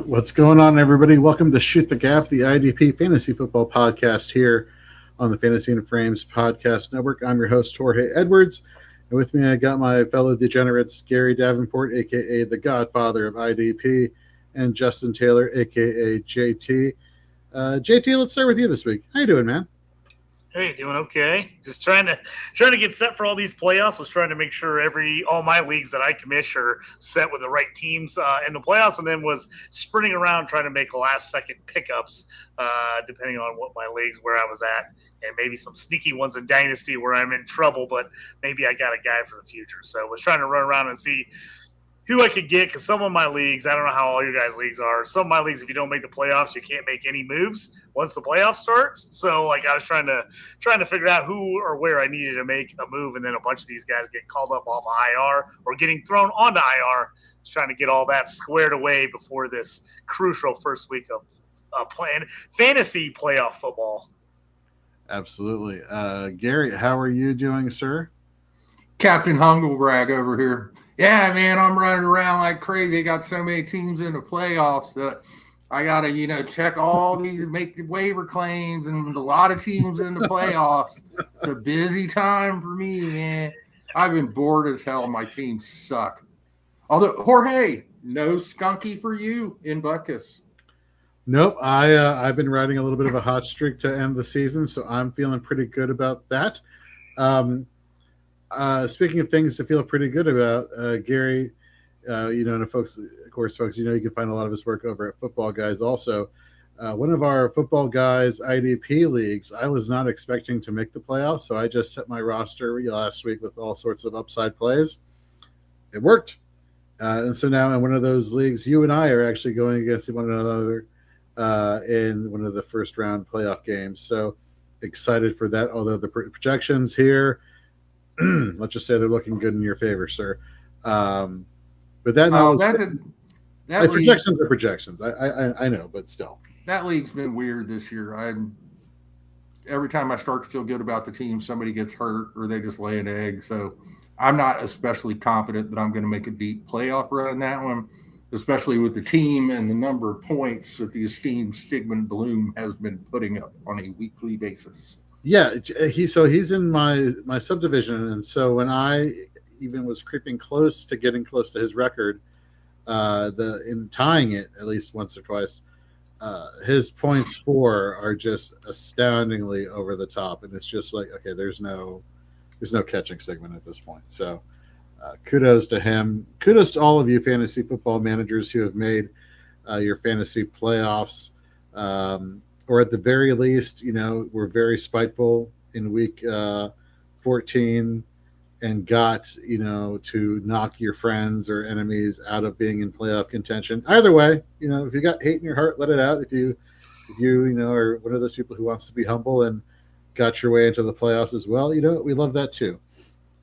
What's going on, everybody? Welcome to Shoot the Gap, the IDP Fantasy Football podcast here on the Fantasy and Frames Podcast Network. I'm your host, Jorge Edwards, and with me I got my fellow degenerates, Gary Davenport, a.k.a. the Godfather of IDP, and Justin Taylor, a.k.a. JT. JT, let's start with you this week. How you doing, man? Hey, doing okay. Just trying to get set for all these playoffs. Was trying to make sure all my leagues that I commission are set with the right teams in the playoffs, and then was sprinting around trying to make last second pickups depending on what my leagues where I was at, and maybe some sneaky ones in Dynasty where I'm in trouble, but maybe I got a guy for the future. So I was trying to run around and see who I could get, because some of my leagues, I don't know how all your guys' leagues are. Some of my leagues, if you don't make the playoffs, you can't make any moves once the playoff starts. So, I was trying to figure out who or where I needed to make a move, and then a bunch of these guys get called up off of IR or getting thrown onto IR. Just trying to get all that squared away before this crucial first week of playing fantasy playoff football. Absolutely. Gary, how are you doing, sir? Captain Humblebrag over here. Yeah, man, I'm running around like crazy. I got so many teams in the playoffs that I got to, check all these, make the waiver claims, and a lot of teams in the playoffs. It's a busy time for me, man. I've been bored as hell. My teams suck. Although, Jorge, no skunky for you in Buckus. Nope. I've been riding a little bit of a hot streak to end the season, so I'm feeling pretty good about that. Speaking of things to feel pretty good about, Gary, and folks, you can find a lot of his work over at Football Guys also. One of our Football Guys IDP leagues, I was not expecting to make the playoffs, so I just set my roster last week with all sorts of upside plays. It worked. And so now in one of those leagues, you and I are actually going against one another in one of the first round playoff games. So excited for that, although the projections here, let's just say they're looking good in your favor, sir. But projections are projections. I know, but still. That league's been weird this year. Every time I start to feel good about the team, somebody gets hurt or they just lay an egg. So I'm not especially confident that I'm going to make a deep playoff run in that one, especially with the team and the number of points that the esteemed Stigman Bloom has been putting up on a weekly basis. Yeah, he's in my subdivision, and so when I even was creeping close to getting close to his record, in tying it at least once or twice, his points for are just astoundingly over the top, and it's just like, okay, there's no catching Sigmund at this point. So kudos to him. Kudos to all of you fantasy football managers who have made your fantasy playoffs. Or at the very least, we're very spiteful in week 14 and got, to knock your friends or enemies out of being in playoff contention. Either way, if you got hate in your heart, let it out. If you are one of those people who wants to be humble and got your way into the playoffs as well, we love that too.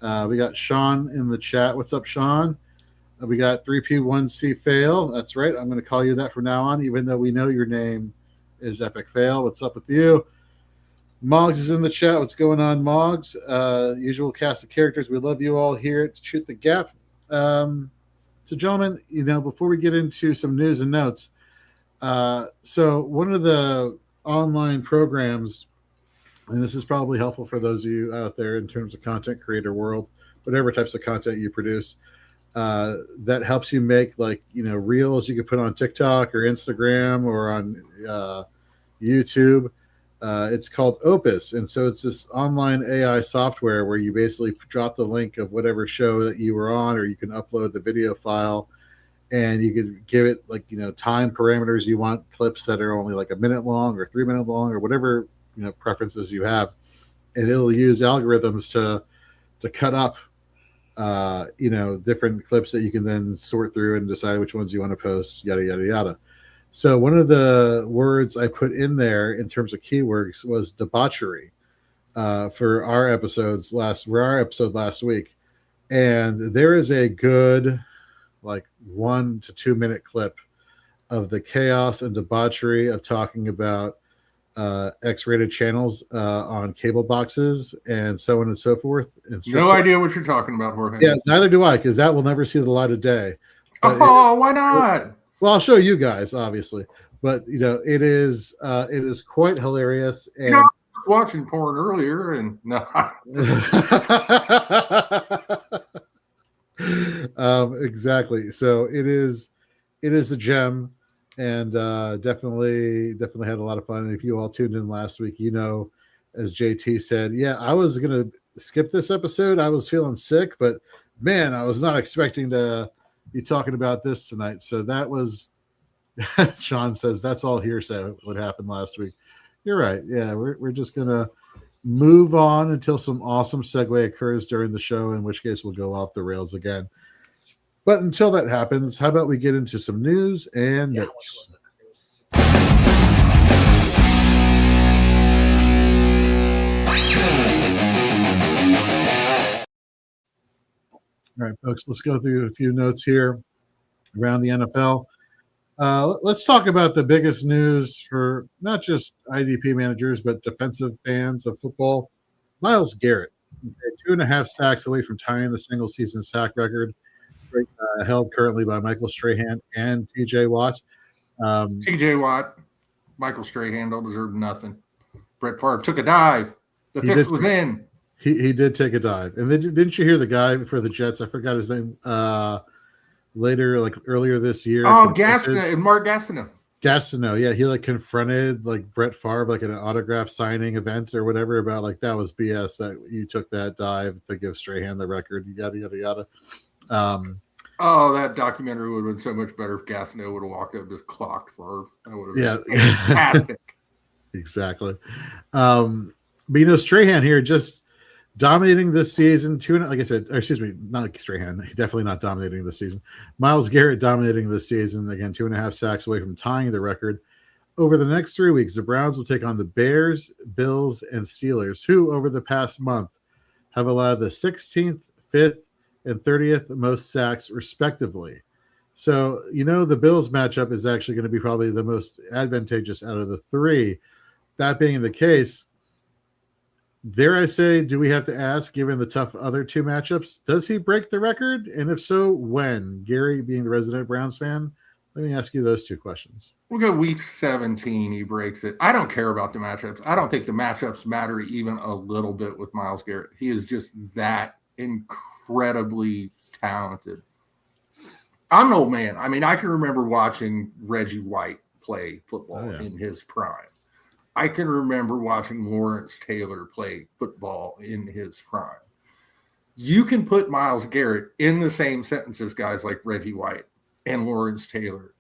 We got Sean in the chat. What's up, Sean? We got 3P1C Fail. That's right. I'm going to call you that from now on, even though we know your name is Epic Fail. What's up with you? Moggs is in the chat. What's going on, Moggs? Usual cast of characters. We love you all here to Shoot the Gap. So, gentlemen, before we get into some news and notes, so one of the online programs, and this is probably helpful for those of you out there in terms of content creator world, whatever types of content you produce, that helps you make reels you can put on TikTok or Instagram or on YouTube. It's called Opus, and so it's this online AI software where you basically drop the link of whatever show that you were on, or you can upload the video file, and you can give it time parameters you want, clips that are only a minute long or 3 minute long or whatever preferences you have, and it'll use algorithms to cut up different clips that you can then sort through and decide which ones you want to post, yada yada yada. So one of the words I put in there in terms of keywords was debauchery for our episode last week. And there is a good 1 to 2 minute clip of the chaos and debauchery of talking about X-rated channels on cable boxes and so on and so forth. No idea what you're talking about, Jorge. Yeah, neither do I, because that will never see the light of day. Why not? Well, I'll show you guys, obviously, but it is quite hilarious. And I was watching porn earlier, and no. Exactly. So it is a gem, and definitely had a lot of fun. And if you all tuned in last week, as JT said, yeah, I was gonna skip this episode. I was feeling sick, but man, I was not expecting to be talking about this tonight. So that was Sean says that's all hearsay what happened last week. You're right. Yeah, we're just gonna move on until some awesome segue occurs during the show, in which case we'll go off the rails again. But until that happens, how about we get into some news and notes? All right, folks, let's go through a few notes here around the NFL. Let's talk about the biggest news for not just IDP managers, but defensive fans of football. Myles Garrett, 2.5 sacks away from tying the single-season sack record, held currently by Michael Strahan and TJ Watt. TJ Watt, Michael Strahan don't deserve nothing. Brett Favre took a dive. The fix was in. He did take a dive. And didn't you hear the guy for the Jets? I forgot his name. Earlier this year. Oh, Gastineau, Mark Gastineau. Gastineau, yeah, he confronted Brett Favre at an autograph signing event or whatever about that was BS that you took that dive to give Strahan the record. Yada yada yada. That documentary would have been so much better if Gastineau would have walked up and just clocked Favre. That would have been fantastic. Exactly. But Strahan here just dominating this season. Like I said, excuse me, not Strahan. Definitely not dominating this season. Myles Garrett dominating this season. Again, 2.5 sacks away from tying the record. Over the next 3 weeks, the Browns will take on the Bears, Bills, and Steelers, who over the past month have allowed the 16th, 5th, and 30th most sacks, respectively. So, the Bills matchup is actually going to be probably the most advantageous out of the three. That being the case, dare I say, do we have to ask, given the tough other two matchups, does he break the record? And if so, when? Gary, being the resident Browns fan, let me ask you those two questions. We'll go week 17, he breaks it. I don't care about the matchups. I don't think the matchups matter even a little bit with Myles Garrett. He is just that incredibly talented. I'm an old man. I mean, I can remember watching Reggie White play football in his prime. I can remember watching Lawrence Taylor play football in his prime. You can put Myles Garrett in the same sentence as guys like Reggie White and Lawrence Taylor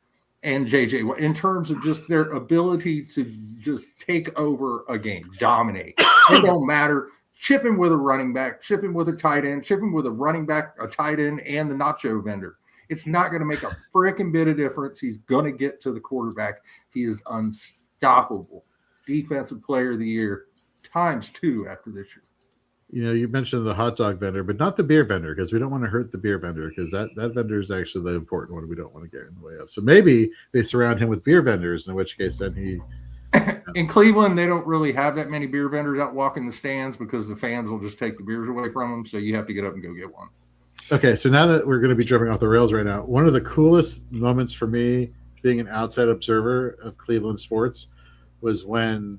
and J.J. Watt in terms of just their ability to just take over a game, dominate. It don't matter. Chip him with a running back, chip him with a tight end, chip him with a running back, a tight end, and the nacho vendor. It's not going to make a freaking bit of difference. He's going to get to the quarterback. He is unstoppable. Defensive player of the year ×2 after this year. You mentioned the hot dog vendor, but not the beer vendor, because we don't want to hurt the beer vendor, because that vendor is actually the important one we don't want to get in the way of. So maybe they surround him with beer vendors, in which case then he... In Cleveland, they don't really have that many beer vendors out walking the stands because the fans will just take the beers away from them, so you have to get up and go get one. Okay, so now that we're going to be jumping off the rails right now, one of the coolest moments for me, being an outside observer of Cleveland sports, was when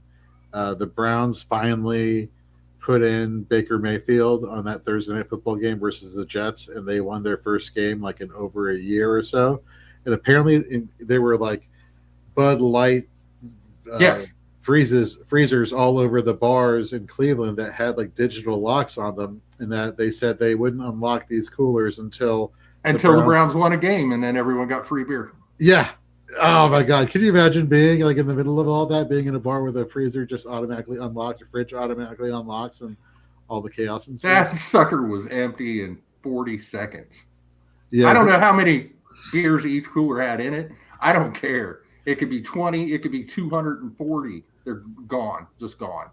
the Browns finally put in Baker Mayfield on that Thursday Night Football game versus the Jets, and they won their first game in over a year or so. And apparently they were Bud Light freezers all over the bars in Cleveland that had digital locks on them, and that they said they wouldn't unlock these coolers until the Browns won a game, and then everyone got free beer. Yeah. Oh my God! Can you imagine being in the middle of all that, being in a bar where the freezer just automatically unlocks, the fridge automatically unlocks, and all the chaos and stuff? That sucker was empty in 40 seconds. Yeah, I don't know how many beers each cooler had in it. I don't care. It could be 20. It could be 240. They're gone. Just gone.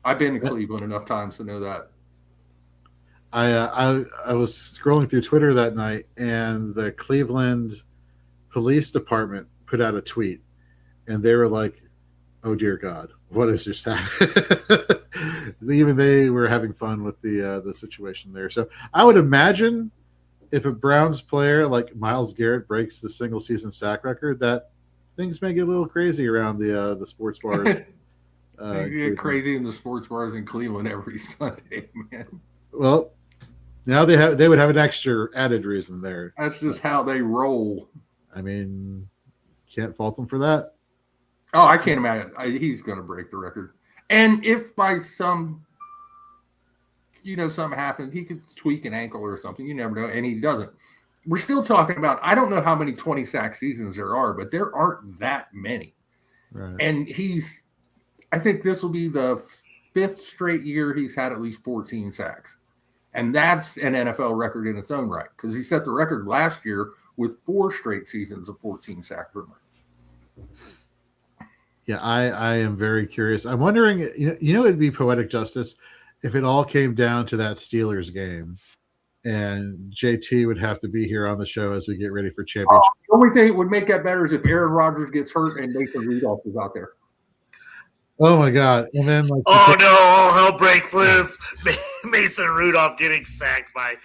I've been to Cleveland enough times to know that. I was scrolling through Twitter that night, and the Cleveland Police Department put out a tweet, and they were like, "Oh dear God, what has just happened?" Even they were having fun with the situation there. So I would imagine if a Browns player like Myles Garrett breaks the single season sack record, that things may get a little crazy around the sports bars. They get crazy in the sports bars in Cleveland every Sunday, man. Well, now they would have an extra added reason there. That's just how they roll. I mean, can't fault them for that. Oh, I can't imagine. He's going to break the record. And if by something happens, he could tweak an ankle or something. You never know, and he doesn't. We're still talking about, I don't know how many 20 sack seasons there are, but there aren't that many. Right. And I think this will be the 5th straight year he's had at least 14 sacks. And that's an NFL record in its own right, because he set the record last year with 4 straight seasons of 14 sacks. Yeah, I am very curious. I'm wondering, it'd be poetic justice if it all came down to that Steelers game, and JT would have to be here on the show as we get ready for championship. The only thing that would make that better is if Aaron Rodgers gets hurt and Mason Rudolph is out there. Oh my God! And then oh no! All hell breaks loose. Mason Rudolph getting sacked by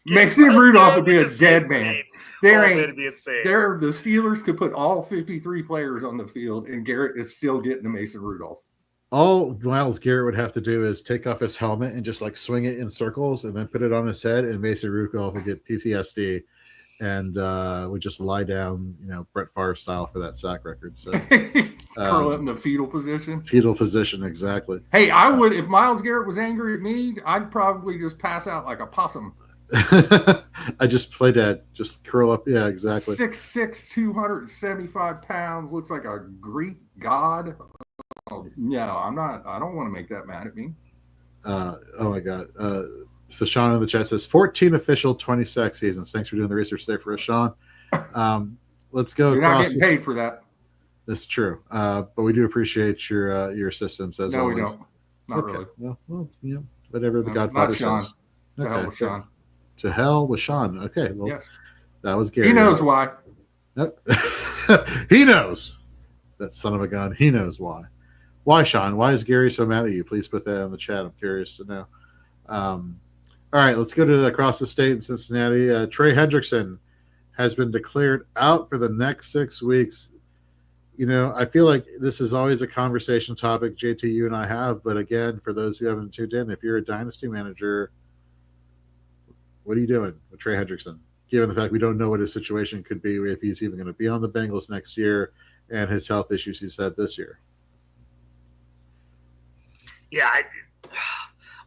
Mason Rudolph would be a dead man. The Steelers could put all 53 players on the field, and Garrett is still getting to Mason Rudolph. All Myles Garrett would have to do is take off his helmet and just swing it in circles, and then put it on his head, and Mason Rudolph would get PTSD, and would just lie down, Brett Favre style for that sack record. So curl up in the fetal position. Fetal position, exactly. Hey, I would, if Myles Garrett was angry at me, I'd probably just pass out like a possum. I just play dead. Just curl up. Yeah, exactly. 6'6", 275 pounds. Looks like a Greek god. Oh, no, I'm not. I don't want to make that mad at me. Oh my God. So Sean in the chat says 14 official 20 sack seasons. Thanks for doing the research there for us, Sean. Let's go. You're not getting paid for that. That's true. But we do appreciate your assistance as always. No, we don't. Not really. Well, whatever the Godfather says. To hell with Sean. To hell with Sean. Okay. Well, yes. That was Gary. He knows why. Nope. He knows. That son of a gun. He knows why. Why, Sean? Why is Gary so mad at you? Please put that in the chat. I'm curious to know. All right, let's go to across the state in Cincinnati. Trey Hendrickson has been declared out for the next 6 weeks. I feel like this is always a conversation topic, JT, you and I have. But again, for those who haven't tuned in, if you're a dynasty manager, what are you doing with Trey Hendrickson? Given the fact we don't know what his situation could be, if he's even going to be on the Bengals next year, and his health issues he's had this year. Yeah,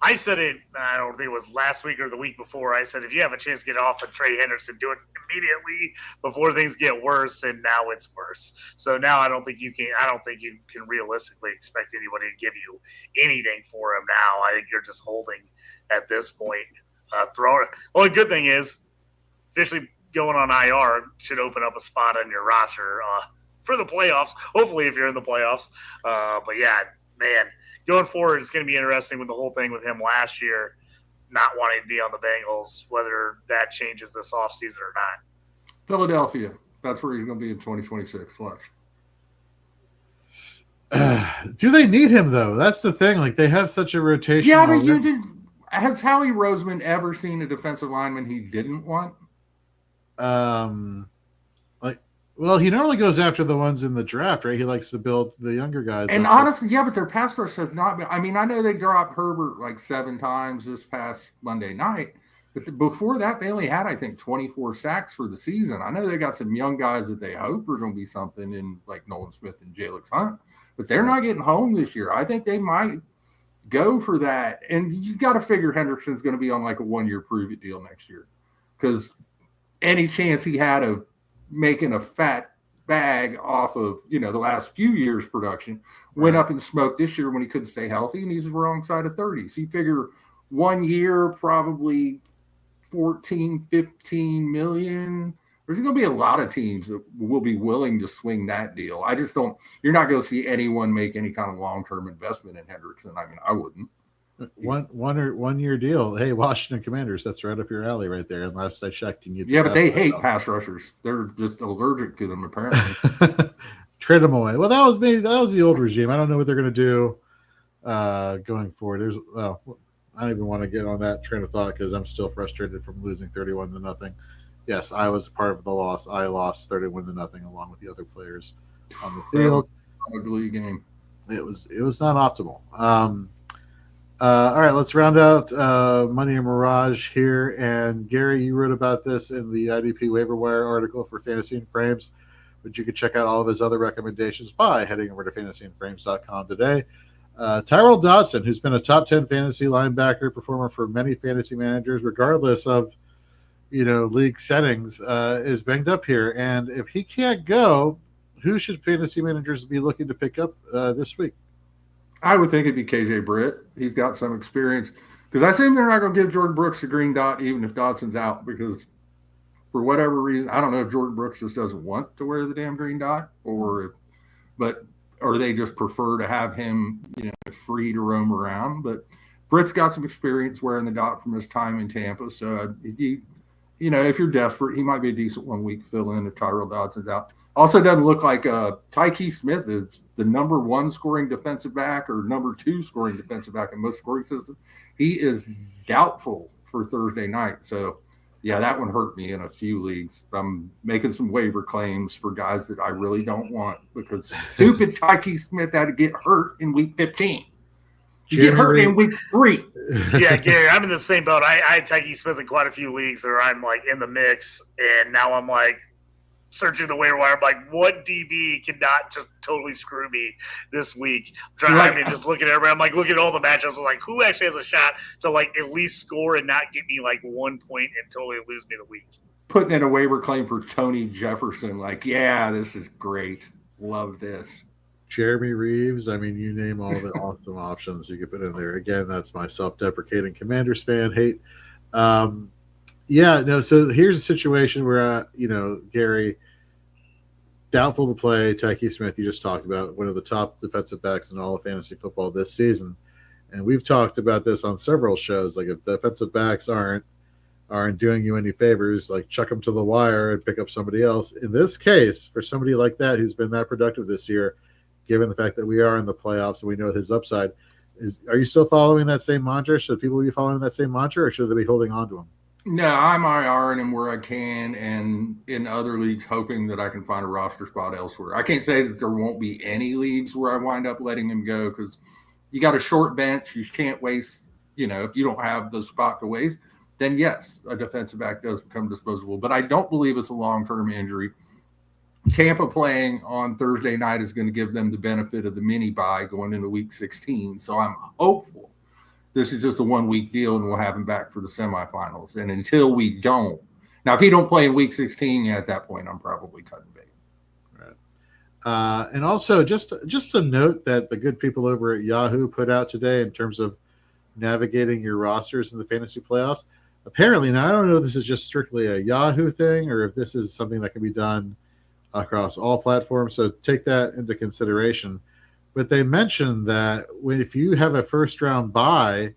I said it, I don't think it was last week or the week before. I said, if you have a chance to get off of Trey Hendrickson, do it immediately before things get worse, and now it's worse. So now I don't think you can realistically expect anybody to give you anything for him now. I think you're just holding at this point. Well, the good thing is, officially going on IR should open up a spot on your roster for the playoffs. Hopefully, if you're in the playoffs. But yeah, man, going forward, it's going to be interesting with the whole thing with him last year, not wanting to be on the Bengals, whether that changes this offseason or not. Philadelphia, that's where he's going to be in 2026. Watch. Do they need him though? That's the thing. They have such a rotation. Yeah, I mean, has Howie Roseman ever seen a defensive lineman he didn't want? Well, he normally goes after the ones in the draft, right? He likes to build the younger guys. And honestly, yeah, but their pass rush has not been. I mean, I know they dropped Herbert 7 times this past Monday night, but before that, they only had, I think, 24 sacks for the season. I know they got some young guys that they hope are going to be something in Nolan Smith and Jalix Hunt, but they're not getting home this year. I think they might go for that. And you got to figure Hendrickson's going to be on a 1-year prove-it deal next year, because any chance he had of making a fat bag off of the last few years production went up in smoke this year when he couldn't stay healthy, and he's the wrong side of 30s. So you figure 1 year, probably 14, 15 million. There's going to be a lot of teams that will be willing to swing that deal. I just don't. You're not going to see anyone make any kind of long-term investment in Hendrickson. I mean, I wouldn't. 1 year deal. Hey, Washington Commanders, that's right up your alley right there. And last I checked, but they hate pass rushers. They're just allergic to them, apparently. Trade them away. Well, that was me. That was the old regime. I don't know what they're going to do going forward. I don't even want to get on that train of thought because I'm still frustrated from losing 31-0. Yes, I was part of the loss. I lost 31-0 along with the other players on the field. Ugly game. It was not optimal. All right, let's round out Money and Mirage here. And Gary, you wrote about this in the IDP waiver wire article for Fantasy and Frames, but you could check out all of his other recommendations by heading over to fantasyandframes.com today. Tyrell Dodson, who's been a top 10 fantasy linebacker performer for many fantasy managers, regardless of league settings, is banged up here. And if he can't go, who should fantasy managers be looking to pick up this week? I would think it'd be KJ Britt. He's got some experience because I assume they're not going to give Jordan Brooks the green dot even if Dodson's out because for whatever reason, I don't know if Jordan Brooks just doesn't want to wear the damn green dot or they just prefer to have him, free to roam around. But Britt's got some experience wearing the dot from his time in Tampa. So, if you're desperate, he might be a decent 1 week fill in if Tyrell Dodson's out. Also doesn't look like Tyke Smith is the number 1 scoring defensive back or number 2 scoring defensive back in most scoring systems. He is doubtful for Thursday night. So, yeah, that one hurt me in a few leagues. I'm making some waiver claims for guys that I really don't want because stupid Tyke Smith had to get hurt in week 15. You get hurt in week 3. Yeah, Gary, I'm in the same boat. I had Tyke Smith in quite a few leagues where I'm like in the mix, and now I'm like searching the waiver wire. I'm like, what DB cannot just totally screw me this week? I'm trying to just look at everybody. I'm like, look at all the matchups. I'm like, who actually has a shot to like at least score and not get me like 1 point and totally lose me the week? Putting in a waiver claim for Tony Jefferson. Like, yeah, this is great. Love this. Jeremy Reeves. I mean, you name all the awesome options you could put in there. Again, that's my self-deprecating Commanders fan hate. So here's a situation where, Gary, doubtful to play Tyke Smith, you just talked about, one of the top defensive backs in all of fantasy football this season. And we've talked about this on several shows. Like, if defensive backs aren't doing you any favors, like chuck them to the wire and pick up somebody else. In this case, for somebody like that who's been that productive this year, given the fact that we are in the playoffs and we know his upside, are you still following that same mantra? Should people be following that same mantra, or should they be holding on to him? No, I'm IRing him where I can, and in other leagues, hoping that I can find a roster spot elsewhere. I can't say that there won't be any leagues where I wind up letting him go because you got a short bench. You can't waste, if you don't have the spot to waste, then yes, a defensive back does become disposable. But I don't believe it's a long-term injury. Tampa playing on Thursday night is going to give them the benefit of the mini bye going into week 16. So I'm hopeful this is just a 1 week deal and we'll have him back for the semifinals. And until we don't, now if he don't play in week 16, at that point I'm probably cutting bait. Right. And also just a note that the good people over at Yahoo put out today in terms of navigating your rosters in the fantasy playoffs. Apparently, now I don't know if this is just strictly a Yahoo thing or if this is something that can be done across all platforms. So take that into consideration. But they mentioned that if you have a first round bye,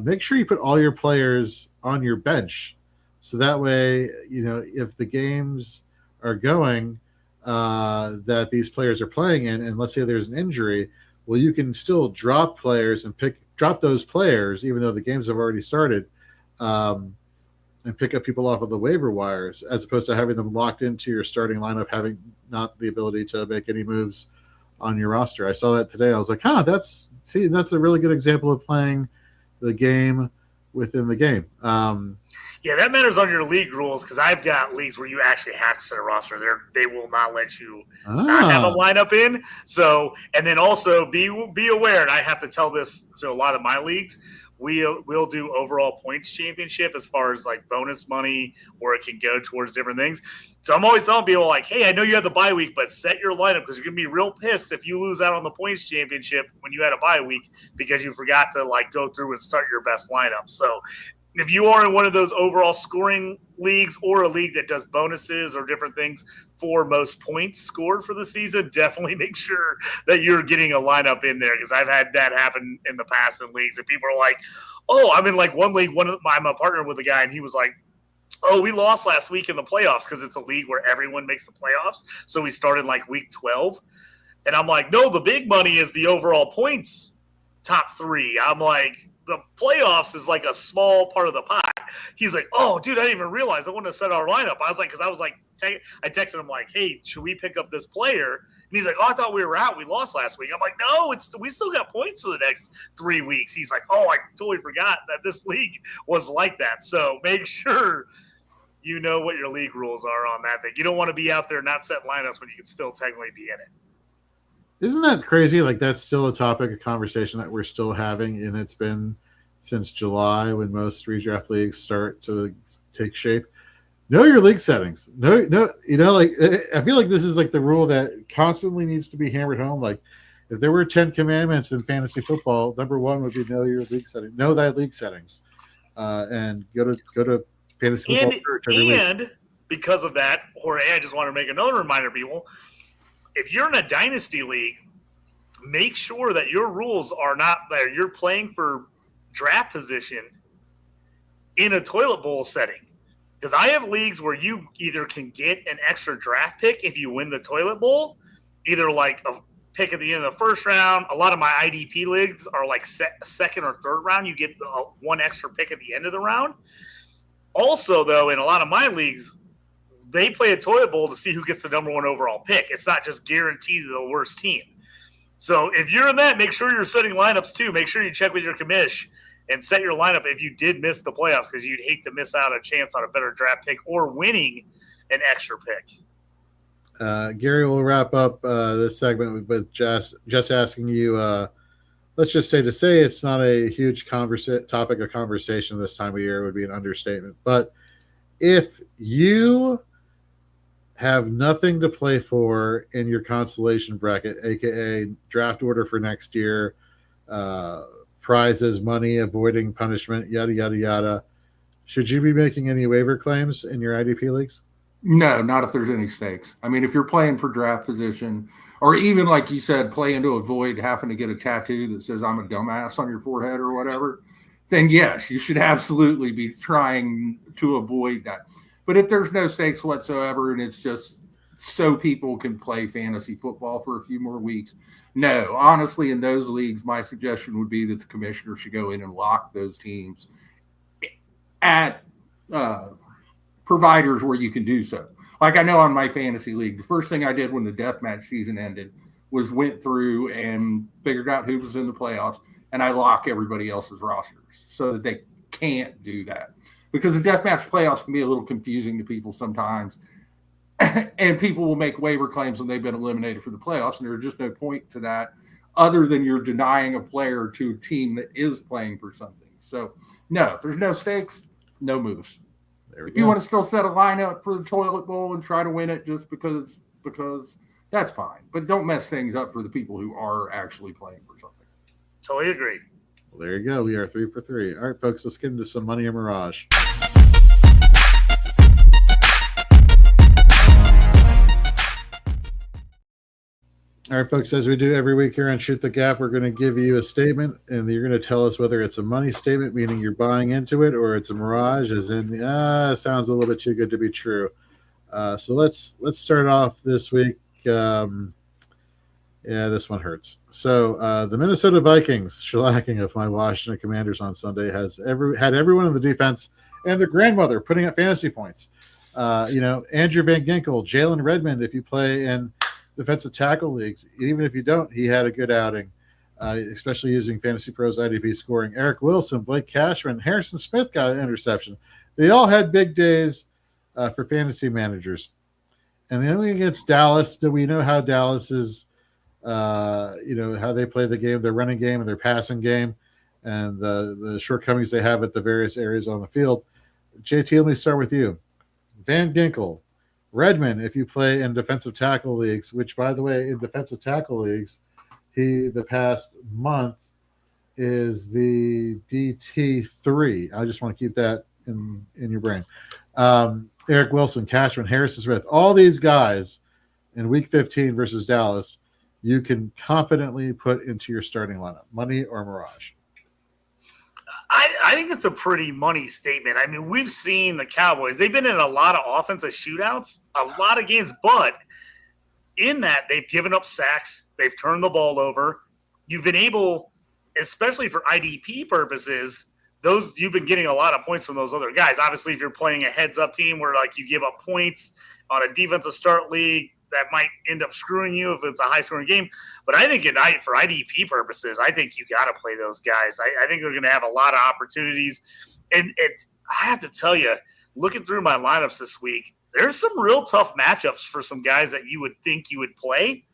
make sure you put all your players on your bench. So that way, if the games are going that these players are playing in, and let's say there's an injury, well, you can still drop players and drop those players, even though the games have already started, and pick up people off of the waiver wires, as opposed to having them locked into your starting lineup, having not the ability to make any moves on your roster. I saw that today. I was like, that's a really good example of playing the game within the game. Yeah, that matters on your league rules because I've got leagues where you actually have to set a roster. They will not let you not have a lineup in. So, and then also be aware, and I have to tell this to a lot of my leagues, we'll do overall points championship as far as like bonus money, or it can go towards different things. So I'm always telling people like, hey, I know you had the bye week, but set your lineup because you're going to be real pissed if you lose out on the points championship when you had a bye week because you forgot to like go through and start your best lineup. So if you are in one of those overall scoring leagues or a league that does bonuses or different things for most points scored for the season, definitely make sure that you're getting a lineup in there because I've had that happen in the past in leagues. And people are like, oh, I'm in like one league. I'm a partner with a guy, and he was like, oh, we lost last week in the playoffs because it's a league where everyone makes the playoffs. So we started like week 12. And I'm like, no, the big money is the overall points top 3. I'm like, the playoffs is like a small part of the pot. He's like, oh, dude, I didn't even realize I wouldn't have set our lineup. I was like, I texted him like, hey, should we pick up this player? And he's like, oh, I thought we were out. We lost last week. I'm like, no, we still got points for the next 3 weeks. He's like, oh, I totally forgot that this league was like that. So make sure you know what your league rules are on that thing. You don't want to be out there not setting lineups when you can still technically be in it. Isn't that crazy? Like, that's still a topic of conversation that we're still having, and it's been since July when most redraft leagues start to take shape. Know your league settings. No, like, I feel like this is like the rule that constantly needs to be hammered home. Like, if there were 10 commandments in fantasy football, number one would be know your league setting. Know thy league settings, and go to fantasy football church every week. Because of that, Jorge, I just want to make another reminder, people. If you're in a dynasty league, make sure that your rules are not there. You're playing for draft position in a toilet bowl setting. Because I have leagues where you either can get an extra draft pick if you win the toilet bowl, either like a pick at the end of the first round. A lot of my IDP leagues are like second or third round. You get one extra pick at the end of the round. Also, though, in a lot of my leagues, they play a toilet bowl to see who gets the number one overall pick. It's not just guaranteed to the worst team. So if you're in that, make sure you're setting lineups too. Make sure you check with your commish and set your lineup if you did miss the playoffs, because you'd hate to miss out a chance on a better draft pick or winning an extra pick. Gary will wrap up this segment with just asking you, let's just say it's not a huge topic of conversation this time of year would be an understatement. But if you have nothing to play for in your consolation bracket, aka draft order for next year, prizes, money, avoiding punishment, yada yada yada, should you be making any waiver claims in your IDP leagues? No, not if there's any stakes. I mean, if you're playing for draft position, or even like you said, playing to avoid having to get a tattoo that says I'm a dumbass on your forehead or whatever, then yes, you should absolutely be trying to avoid that. But if there's no stakes whatsoever and it's just so people can play fantasy football for a few more weeks, no, honestly, in those leagues, my suggestion would be that the commissioner should go in and lock those teams at providers where you can do so. Like I know on my fantasy league, the first thing I did when the deathmatch season ended was went through and figured out who was in the playoffs, and I lock everybody else's rosters so that they can't do that. Because the deathmatch playoffs can be a little confusing to people sometimes, and people will make waiver claims when they've been eliminated for the playoffs, and there's just no point to that other than you're denying a player to a team that is playing for something. So, no, if there's no stakes, no moves. If you want to still set a lineup for the toilet bowl and try to win it just because that's fine. But don't mess things up for the people who are actually playing for something. Totally agree. Well, there you go. We are 3 for 3. All right, folks, let's get into some money in Mirage. All right, folks, as we do every week here on Shoot the Gap, we're going to give you a statement, and you're going to tell us whether it's a money statement, meaning you're buying into it, or it's a mirage, as in, sounds a little bit too good to be true. So let's start off this week. This one hurts. So the Minnesota Vikings, shellacking of my Washington Commanders on Sunday, had everyone in the defense and their grandmother putting up fantasy points. Andrew Van Ginkel, Jalen Redmond, if you play in defensive tackle leagues, even if you don't, he had a good outing, especially using Fantasy Pros IDP scoring. Eric Wilson, Blake Cashman, Harrison Smith got an interception. They all had big days for fantasy managers. And then against Dallas, do we know how Dallas is, how they play the game, their running game and their passing game, and the shortcomings they have at the various areas on the field. JT, let me start with you. Van Ginkel, Redmond, if you play in defensive tackle leagues, which, by the way, in defensive tackle leagues, the past month is the DT3. I just want to keep that in your brain. Eric Wilson, Cashman, Harrison Smith, all these guys in Week 15 versus Dallas, you can confidently put into your starting lineup. Money or Mirage? I think it's a pretty money statement. I mean, we've seen the Cowboys. They've been in a lot of offensive shootouts, a lot of games, but in that, they've given up sacks. They've turned the ball over. You've been able, especially for IDP purposes, those you've been getting a lot of points from those other guys. Obviously, if you're playing a heads-up team where like you give up points on a defensive start league, that might end up screwing you if it's a high-scoring game. But I think for IDP purposes, I think you got to play those guys. I think they're going to have a lot of opportunities. And I have to tell you, looking through my lineups this week, there's some real tough matchups for some guys that you would think you would play.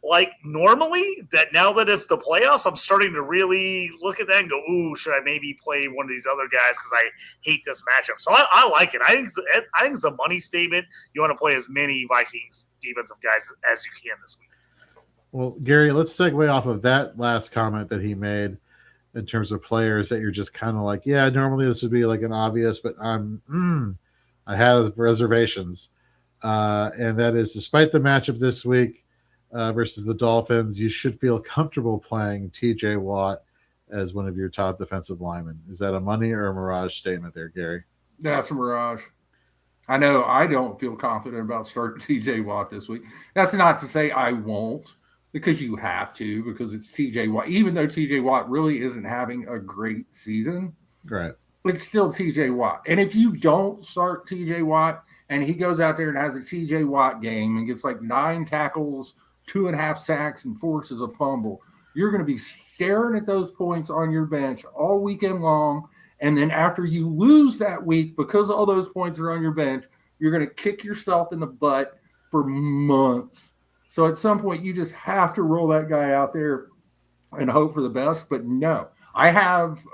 Like normally, that now that it's the playoffs, I'm starting to really look at that and go, ooh, should I maybe play one of these other guys because I hate this matchup? So I like it. I think it's a money statement. You want to play as many Vikings defensive guys as you can this week. Well, Gary, let's segue off of that last comment that he made in terms of players that you're just kind of like, yeah, normally this would be like an obvious, but I have reservations. And that is, despite the matchup this week, versus the Dolphins, you should feel comfortable playing TJ Watt as one of your top defensive linemen. Is that a money or a Mirage statement there, Gary? That's a Mirage. I know I don't feel confident about starting TJ Watt this week. That's not to say I won't, because you have to, because it's TJ Watt. Even though TJ Watt really isn't having a great season, right? It's still TJ Watt. And if you don't start TJ Watt and he goes out there and has a TJ Watt game and gets like 9 tackles, 2.5 sacks, and forces a fumble, you're going to be staring at those points on your bench all weekend long. And then after you lose that week, because all those points are on your bench, you're going to kick yourself in the butt for months. So at some point, you just have to roll that guy out there and hope for the best. But no, I have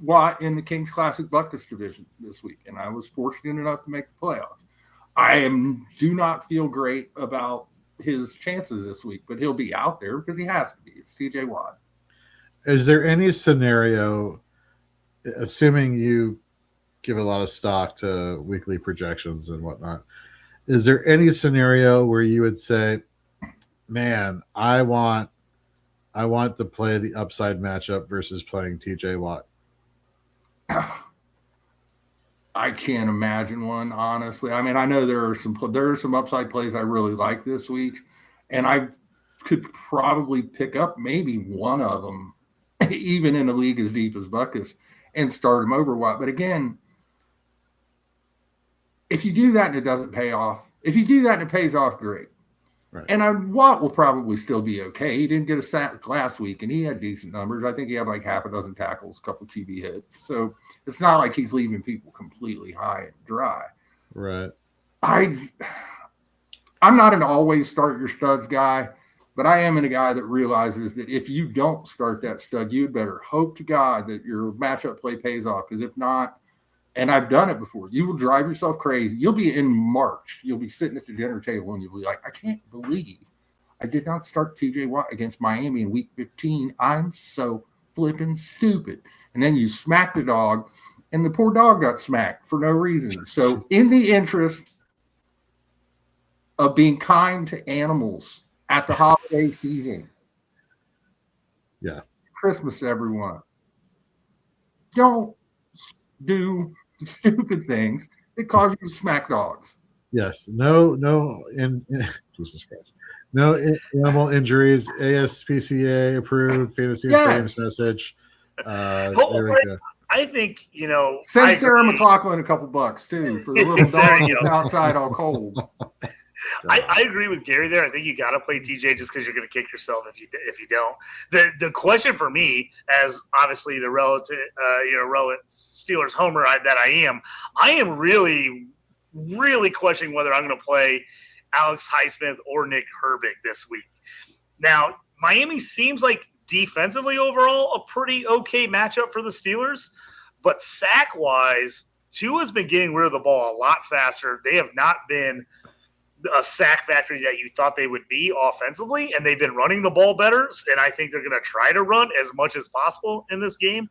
Watt in the Kings Classic Buckus division this week, and I was fortunate enough to make the playoffs. Do not feel great about his chances this week, but he'll be out there because he has to be. It's TJ Watt. Is there any scenario, assuming you give a lot of stock to weekly projections and whatnot, is there any scenario where you would say, man, I want to play the upside matchup versus playing TJ Watt? I can't imagine one, honestly. I mean, I know there are some upside plays I really like this week, and I could probably pick up maybe one of them, even in a league as deep as Buckus, and start him over Watt. But again, if you do that and it doesn't pay off, if you do that and it pays off, great. Right. And Watt will probably still be okay. He didn't get a sack last week, and he had decent numbers. I think he had like half a dozen tackles, a couple QB hits. So it's not like he's leaving people completely high and dry. Right. I'm not an always start your studs guy, but I am a guy that realizes that if you don't start that stud, you'd better hope to God that your matchup play pays off. Because if not, and I've done it before, you will drive yourself crazy. You'll be in March. You'll be sitting at the dinner table and you'll be like, I can't believe I did not start TJ Watt against Miami in week 15. I'm so flipping stupid. And then you smack the dog, and the poor dog got smacked for no reason. So in the interest of being kind to animals at the holiday season, yeah, Christmas, everyone, don't do stupid things that cause you to smack dogs. Yes. No, Jesus Christ. No animal injuries. ASPCA approved. Fantasy and Frames message. There we go. I think, send Sarah McLaughlin a couple bucks too for the little dog that's outside all cold. I agree with Gary there. I think you got to play TJ just because you're going to kick yourself if you don't. The question for me, as obviously the relevant Steelers homer that I am really, really questioning whether I'm going to play Alex Highsmith or Nick Herbig this week. Now, Miami seems like defensively overall a pretty okay matchup for the Steelers, but sack-wise, Tua's been getting rid of the ball a lot faster. They have not been a sack factory that you thought they would be offensively, and they've been running the ball better, and I think they're going to try to run as much as possible in this game.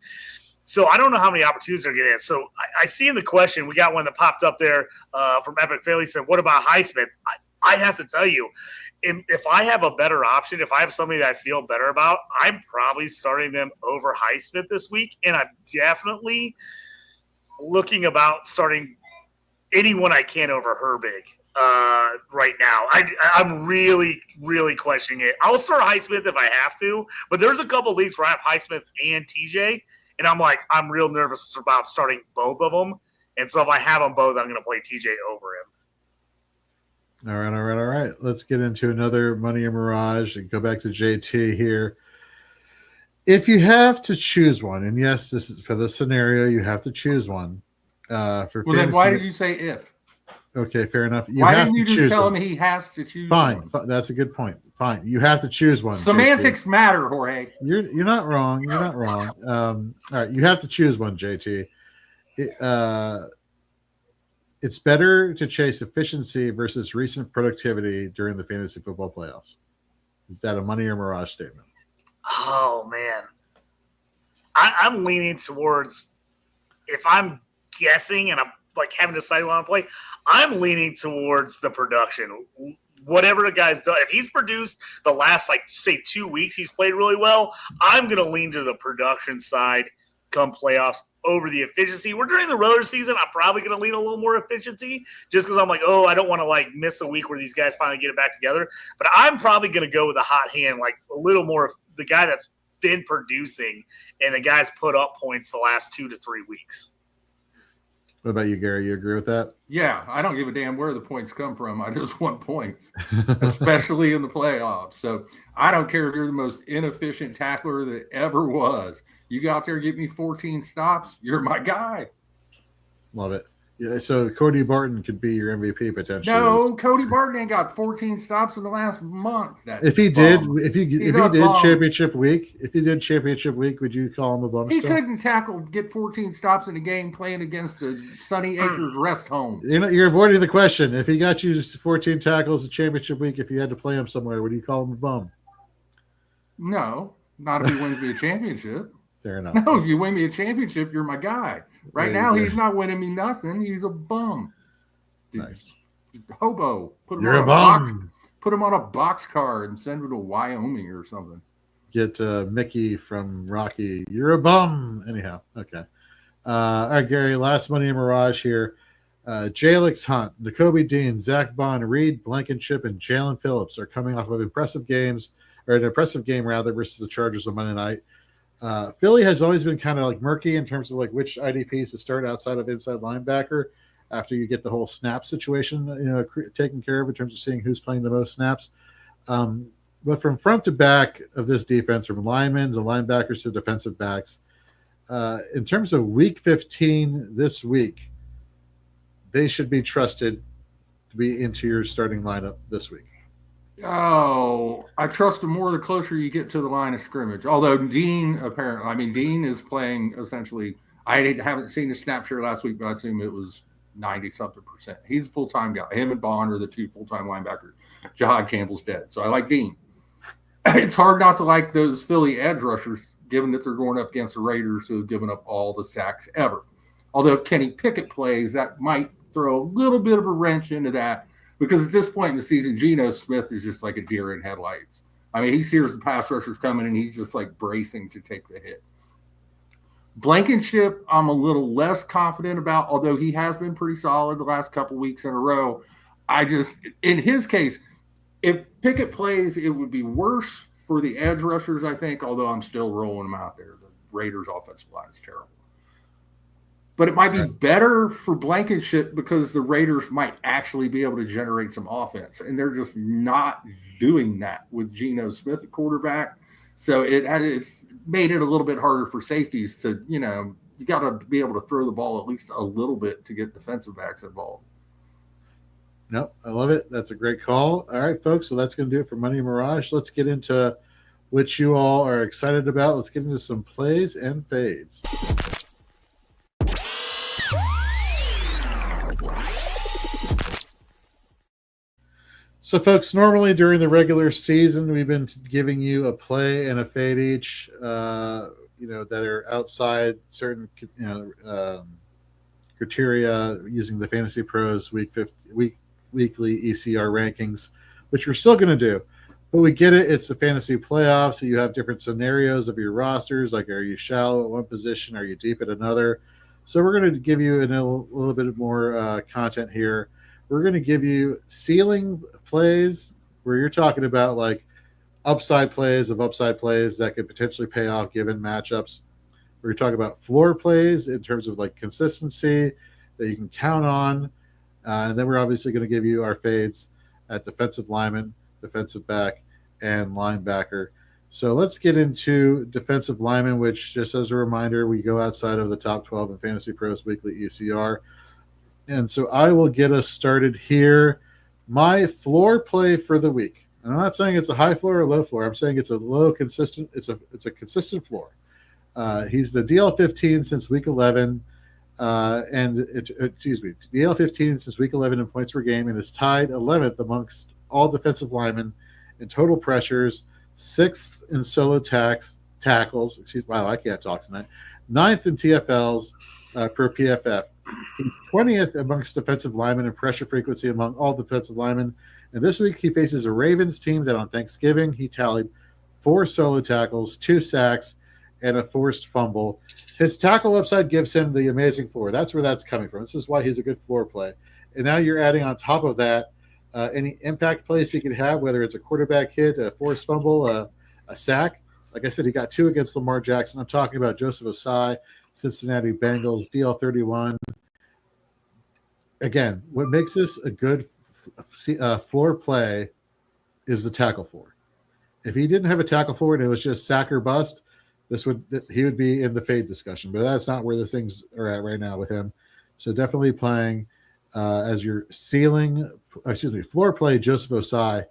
So I don't know how many opportunities they're getting. So I see in the question, we got one that popped up there from Epic Fairley, said, what about Highsmith? I have to tell you, if I have a better option, if I have somebody that I feel better about, I'm probably starting them over Highsmith this week, and I'm definitely looking about starting anyone I can over Herbig. right now. I'm really, really questioning it. I'll start Highsmith if I have to, but there's a couple leagues where I have Highsmith and TJ, and I'm real nervous about starting both of them. And so if I have them both, I'm going to play TJ over him. All right. Let's get into another Money or Mirage and go back to JT here. If you have to choose one, and yes, this is for the scenario, you have to choose one. Then why did you say if? Okay, fair enough. Why didn't you just tell him he has to choose one? Fine, that's a good point. Fine, you have to choose one. Semantics matter, Jorge. You're not wrong. You're not wrong. All right, you have to choose one, JT. It's better to chase efficiency versus recent productivity during the fantasy football playoffs. Is that a Money or Mirage statement? Oh, man. I'm leaning towards, if I'm guessing and I'm having to decide what I play, I'm leaning towards the production. Whatever the guy's done, if he's produced the last, say 2 weeks, he's played really well, I'm going to lean to the production side come playoffs over the efficiency. We're during the regular season. I'm probably going to lean a little more efficiency just because I'm I don't want to miss a week where these guys finally get it back together. But I'm probably going to go with a hot hand, a little more the guy that's been producing and the guy's put up points the last 2 to 3 weeks. What about you, Gary? You agree with that? Yeah, I don't give a damn where the points come from. I just want points, especially in the playoffs. So I don't care if you're the most inefficient tackler that ever was. You go out there and get me 14 stops, you're my guy. Love it. Yeah, so Cody Barton could be your MVP potentially. No, Cody Barton ain't got 14 stops in the last month. If he did championship week, would you call him a bum? He couldn't get 14 stops in a game playing against the Sunny Acres Rest Home. You're avoiding the question. If he got you just 14 tackles in championship week, if you had to play him somewhere, would you call him a bum? No, not if he wins me a championship. Fair enough. No, if you win me a championship, you're my guy. Right now, he's not winning me nothing. He's a bum. Dude, nice. Hobo. You're a bum. Put him on a box car and send him to Wyoming or something. Get Mickey from Rocky. You're a bum. Anyhow, okay. All right, Gary, last Money in Mirage here. Jalix Hunt, Nakobe Dean, Zach Bond, Reed Blankenship, and Jalen Phillips are coming off of impressive game versus the Chargers on Monday night. Philly has always been kind of murky in terms of which IDPs to start outside of inside linebacker after you get the whole snap situation taken care of in terms of seeing who's playing the most snaps. But from front to back of this defense, from linemen to linebackers to defensive backs, in terms of week 15 this week, they should be trusted to be into your starting lineup this week. Oh, I trust him more the closer you get to the line of scrimmage. Although Dean is playing essentially. I haven't seen his snap share last week, but I assume it was 90-something%. He's a full-time guy. Him and Bond are the two full-time linebackers. Jahad Campbell's dead, so I like Dean. It's hard not to like those Philly edge rushers, given that they're going up against the Raiders, who have given up all the sacks ever. Although if Kenny Pickett plays, that might throw a little bit of a wrench into that. Because at this point in the season, Geno Smith is just like a deer in headlights. I mean, he sees the pass rushers coming, and he's just bracing to take the hit. Blankenship, I'm a little less confident about, although he has been pretty solid the last couple weeks in a row. In his case, if Pickett plays, it would be worse for the edge rushers, I think, although I'm still rolling them out there. The Raiders' offensive line is terrible. But it might be better for Blankenship because the Raiders might actually be able to generate some offense. And they're just not doing that with Geno Smith at quarterback. So it's made it a little bit harder for safeties to, you got to be able to throw the ball at least a little bit to get defensive backs involved. Nope, I love it. That's a great call. All right, folks. Well, that's going to do it for Money Mirage. Let's get into what you all are excited about. Let's get into some plays and fades. So, folks, normally during the regular season, we've been giving you a play and a fade each, that are outside certain, criteria using the Fantasy Pros weekly ECR rankings, which we're still going to do. But we get it. It's the fantasy playoffs, so you have different scenarios of your rosters, like are you shallow at one position, are you deep at another? So we're going to give you a little bit more content here. we're going to give you ceiling plays where you're talking about like upside plays that could potentially pay off given matchups. We're talking about floor plays in terms of like consistency that you can count on. And then we're obviously going to give you our fades at defensive lineman, defensive back, and linebacker. So let's get into defensive lineman, which, just as a reminder, we go outside of the top 12 in Fantasy Pros Weekly ECR. And so I will get us started here. My floor play for the week. And I'm not saying it's a high floor or low floor. I'm saying it's a low consistent. It's a consistent floor. He's the DL15 since week 11, DL15 since week 11 in points per game, and is tied 11th amongst all defensive linemen in total pressures, 6th in solo tackles. Wow, I can't talk tonight. 9th in TFLs per PFF. He's 20th amongst defensive linemen in pressure frequency among all defensive linemen. And this week he faces a Ravens team that on Thanksgiving he tallied 4 solo tackles, 2 sacks, and a forced fumble. His tackle upside gives him the amazing floor. That's where that's coming from. This is why he's a good floor play. And now you're adding on top of that any impact plays he could have, whether it's a quarterback hit, a forced fumble, a sack. Like I said, he got 2 against Lamar Jackson. I'm talking about Joseph Ossai, Cincinnati Bengals, DL31. Again, what makes this a good floor play is the tackle floor. If he didn't have a tackle floor and it was just sack or bust, he would be in the fade discussion. But that's not where the things are at right now with him. So definitely playing as your floor play, Joseph Ossai.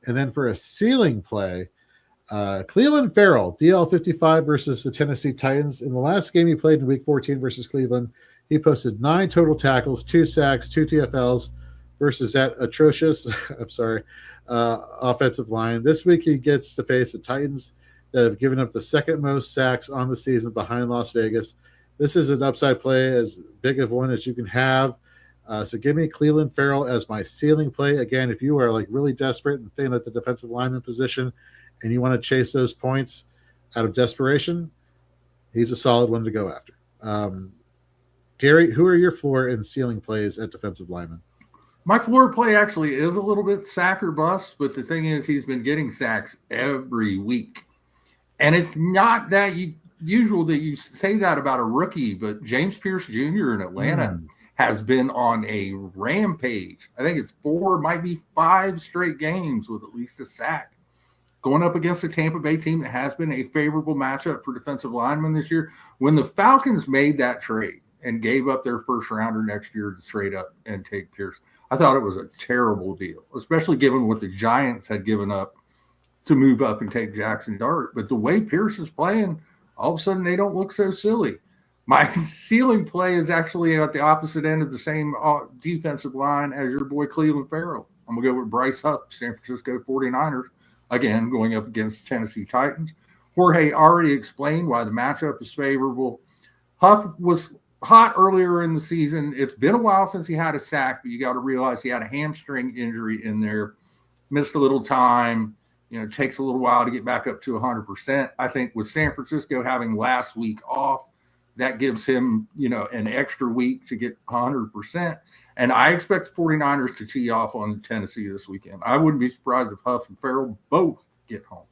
And then for a ceiling play, Cleveland Farrell, DL55 versus the Tennessee Titans. In the last game he played in Week 14 versus Cleveland, he posted 9 total tackles, 2 sacks, 2 TFLs versus that atrocious, offensive line. This week he gets to face the Titans that have given up the second most sacks on the season behind Las Vegas. This is an upside play as big of one as you can have. So give me Cleveland Farrell as my ceiling play. Again, if you are like really desperate and thinking at the defensive lineman position and you want to chase those points out of desperation, he's a solid one to go after. Gary, who are your floor and ceiling plays at defensive lineman? My floor play actually is a little bit sack or bust, but the thing is he's been getting sacks every week. And it's not that usual that you say that about a rookie, but James Pierce Jr. in Atlanta has been on a rampage. I think it's 4, might be 5 straight games with at least a sack. Going up against a Tampa Bay team that has been a favorable matchup for defensive linemen this year. When the Falcons made that trade and gave up their first rounder next year to trade up and take Pierce, I thought it was a terrible deal, especially given what the Giants had given up to move up and take Jackson Dart. But the way Pierce is playing, all of a sudden they don't look so silly. My ceiling play is actually at the opposite end of the same defensive line as your boy Cleveland Farrell. I'm going to go with Bryce Huff, San Francisco 49ers, again, going up against Tennessee Titans. Jorge already explained why the matchup is favorable. Huff was hot earlier in the season. It's been a while since he had a sack, but you got to realize he had a hamstring injury in there, missed a little time. It takes a little while to get back up to 100%. I think with San Francisco having last week off, that gives him, an extra week to get 100%. And I expect the 49ers to tee off on Tennessee this weekend. I wouldn't be surprised if Huff and Farrell both get home.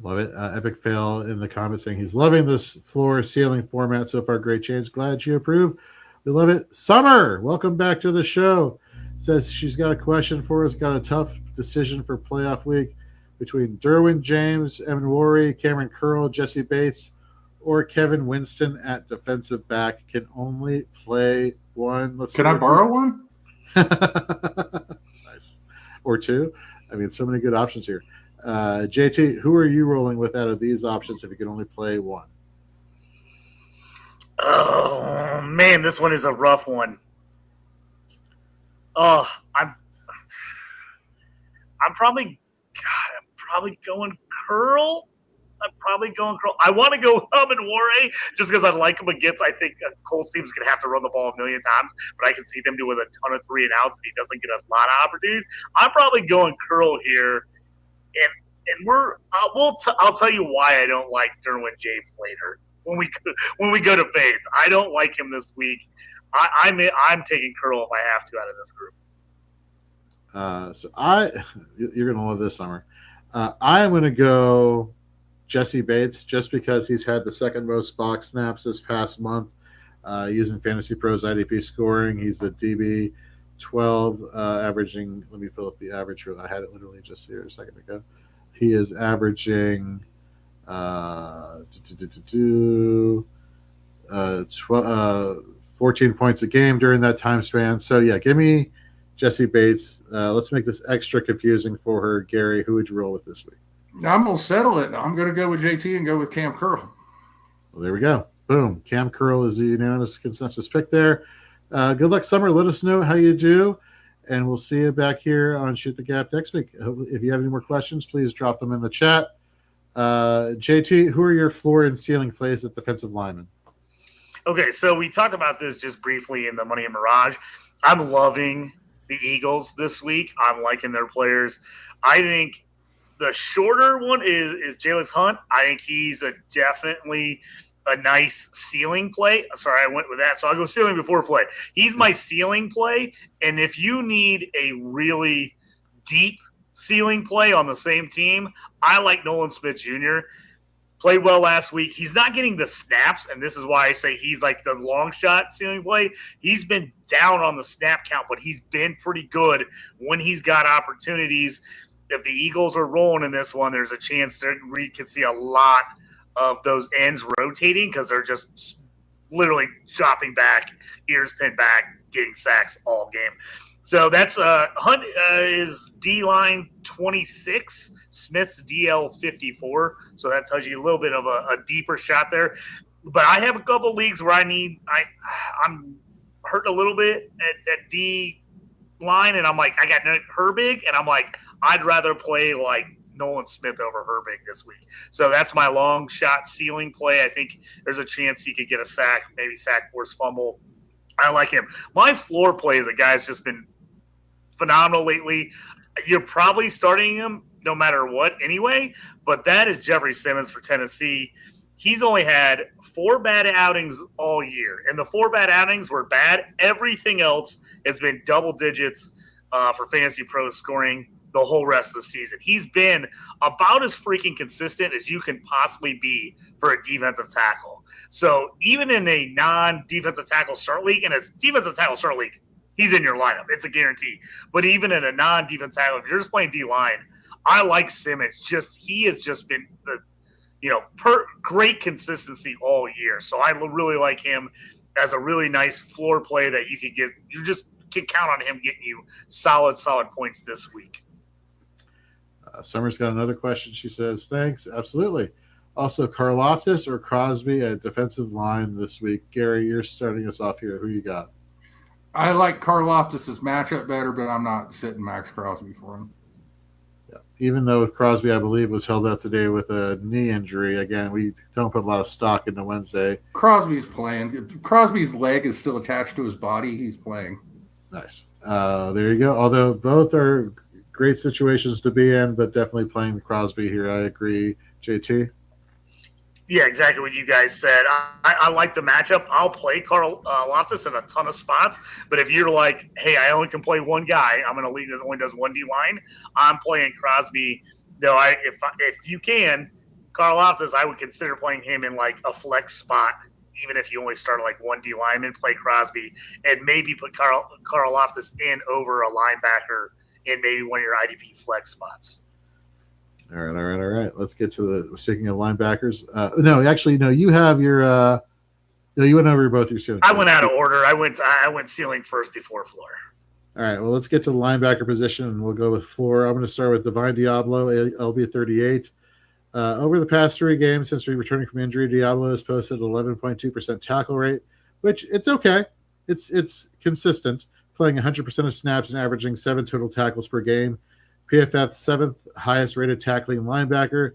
Love it. Epic Fail in the comments saying he's loving this floor ceiling format so far. Great change. Glad you approve. We love it. Summer, welcome back to the show. Says she's got a question for us. Got a tough decision for playoff week between Derwin James, Evan Worry, Cameron Curl, Jesse Bates, or Kevin Winston at defensive back. Can only play one. Can I borrow one? Nice. Or 2. I mean, so many good options here. JT, who are you rolling with out of these options if you can only play one? Oh, man, this one is a rough one. Oh, I'm probably going Curl. I want to go Hub and Warray just because I like him against. I think Colts team's going to have to run the ball a million times, but I can see them doing a ton of 3 and outs, and he doesn't get a lot of opportunities. I'm probably going Curl here, and I'll tell you why I don't like Derwin James later when we go to fades. I don't like him this week. I'm taking Curl if I have to out of this group. You're gonna love this summer. I am gonna go Jesse Bates just because he's had the second most box snaps this past month using Fantasy Pros IDP scoring. He's the DB 12, averaging. Let me pull up the average. I had it literally just here a second ago. He is averaging 14 points a game during that time span. So yeah, give me Jesse Bates. Let's make this extra confusing for her. Gary, who would you roll with this week? I'm going to settle it. I'm going to go with JT and go with Cam Curl. Well, there we go. Boom. Cam Curl is the unanimous consensus pick there. Good luck, Summer. Let us know how you do, and we'll see you back here on Shoot the Gap next week. If you have any more questions, please drop them in the chat. JT, who are your floor and ceiling plays at defensive lineman? Okay, so we talked about this just briefly in the Money and Mirage. I'm loving the Eagles this week. I'm liking their players. I think the shorter one is Jalix Hunt. I think he's definitely a nice ceiling play. Sorry, I went with that. So I'll go ceiling before play. He's my ceiling play. And if you need a really deep ceiling play on the same team, I like Nolan Smith Jr. Played well last week. He's not getting the snaps, and this is why I say he's like the long shot ceiling play. He's been down on the snap count, but he's been pretty good when he's got opportunities. If the Eagles are rolling in this one, there's a chance that we could see a lot of those ends rotating because they're just literally dropping back, ears pinned back, getting sacks all game. So that's Hunt is D-line 26, Smith's DL 54. So that tells you a little bit of a deeper shot there. But I have a couple leagues where I'm hurting a little bit at D-line, and I'm like, I got Herbig, and I'm like, I'd rather play like Nolan Smith over Herbig this week. So that's my long shot ceiling play. I think there's a chance he could get a sack, maybe sack, force fumble. I like him. My floor play is a guy's just been phenomenal lately. You're probably starting him no matter what anyway, but that is Jeffrey Simmons for Tennessee. He's only had 4 bad outings all year, and the 4 bad outings were bad. Everything else has been double digits for Fantasy Pro scoring the whole rest of the season. He's been about as freaking consistent as you can possibly be for a defensive tackle. So even in a non-defensive tackle start league, and a defensive tackle start league, he's in your lineup. It's a guarantee. But even in a non-defensive tackle, if you're just playing D-line, I like Simmons. He has just been great consistency all year. So I really like him as a really nice floor play that you could get. You just can count on him getting you solid points this week. Summer's got another question. She says, thanks. Absolutely. Also, Karlaftis or Crosby at defensive line this week. Gary, you're starting us off here. Who you got? I like Karlaftis' matchup better, but I'm not sitting Max Crosby for him. Yeah. Even though with Crosby, I believe, was held out today with a knee injury. Again, we don't put a lot of stock into Wednesday. Crosby's playing. Crosby's leg is still attached to his body. He's playing. Nice. There you go. Although both are great situations to be in, but definitely playing Crosby here. I agree. JT? Yeah, exactly what you guys said. I like the matchup. I'll play Carl Loftus in a ton of spots, but if you're like, hey, I only can play one guy, I'm in a league that only does one D-line, I'm playing Crosby. Though if you can, Carl Loftus, I would consider playing him in like a flex spot, even if you only start like one D lineman, play Crosby, and maybe put Carl Loftus in over a linebacker in maybe one of your IDP flex spots. All right. Let's get to speaking of linebackers. You have your you went over both your ceiling. I went out of order. I went ceiling first before floor. All right. Well, let's get to the linebacker position, and we'll go with floor. I'm going to start with Divine Diablo, LB 38. Over the past 3 games since returning from injury, Diablo has posted 11.2% tackle rate, which it's okay. It's consistent, playing 100% of snaps and averaging 7 total tackles per game. PFF's 7th highest rated tackling linebacker.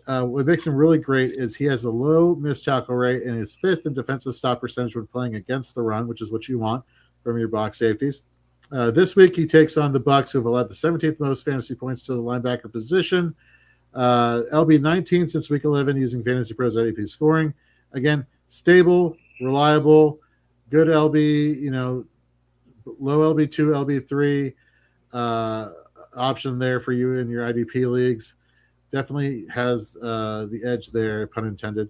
What makes him really great is he has a low missed tackle rate and is 5th in defensive stop percentage when playing against the run, which is what you want from your box safeties. This week he takes on the Bucs, who have allowed the 17th most fantasy points to the linebacker position. LB 19 since week 11 using Fantasy Pros IDP scoring. Again, stable, reliable, good LB, low LB2, LB3 option there for you in your IDP leagues. Definitely has the edge there, pun intended,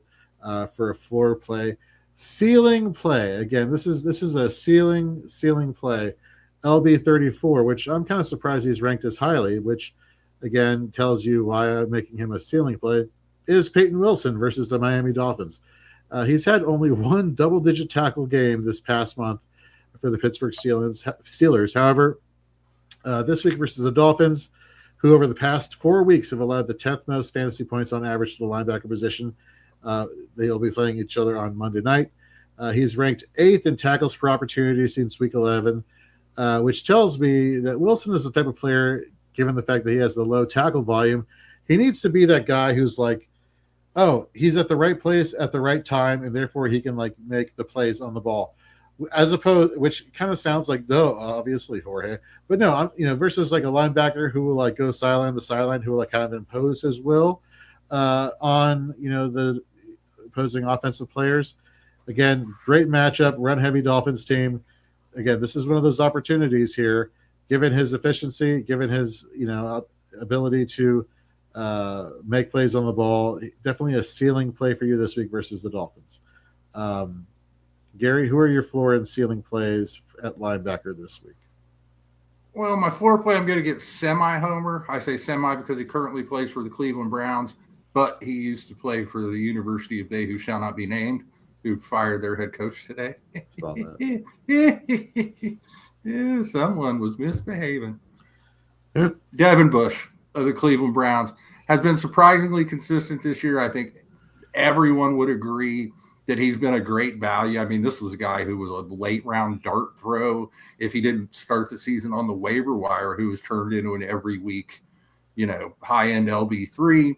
for a floor play. Ceiling play. Again, this is a ceiling play. LB34, which I'm kind of surprised he's ranked as highly, which again tells you why I'm making him a ceiling play, is Peyton Wilson versus the Miami Dolphins. He's had only one double-digit tackle game this past month for the Pittsburgh Steelers. However, this week versus the Dolphins, who over the past 4 weeks have allowed the 10th most fantasy points on average to the linebacker position, they'll be playing each other on Monday night. He's ranked 8th in tackles per opportunity since week 11, which tells me that Wilson is the type of player, given the fact that he has the low tackle volume, he needs to be that guy who's like, oh, he's at the right place at the right time, and therefore he can like make the plays on the ball. As opposed, which kind of sounds like, though, obviously Jorge, but no, versus like a linebacker who will like go sideline to sideline, who will like kind of impose his will on the opposing offensive players. Again, great matchup, run heavy Dolphins team. Again, this is one of those opportunities here, given his efficiency, given his ability to make plays on the ball. Definitely a ceiling play for you this week versus the Dolphins. Gary, who are your floor and ceiling plays at linebacker this week? Well, my floor play, I'm going to get semi-homer. I say semi because he currently plays for the Cleveland Browns, but he used to play for the University of They Who Shall Not Be Named, who fired their head coach today. Yeah, someone was misbehaving. Devin Bush of the Cleveland Browns has been surprisingly consistent this year. I think everyone would agree that he's been a great value. I mean, this was a guy who was a late-round dart throw if he didn't start the season on the waiver wire, who was turned into an every week, high-end LB3.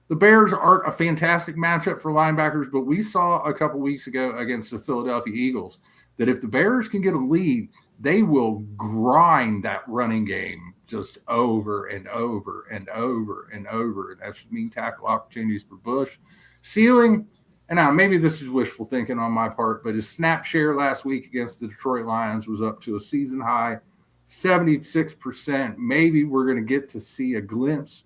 The Bears aren't a fantastic matchup for linebackers, but we saw a couple weeks ago against the Philadelphia Eagles that if the Bears can get a lead, they will grind that running game just over and over and over and over. And that should mean tackle opportunities for Bush. Ceiling, and now maybe this is wishful thinking on my part, but his snap share last week against the Detroit Lions was up to a season high, 76%. Maybe we're going to get to see a glimpse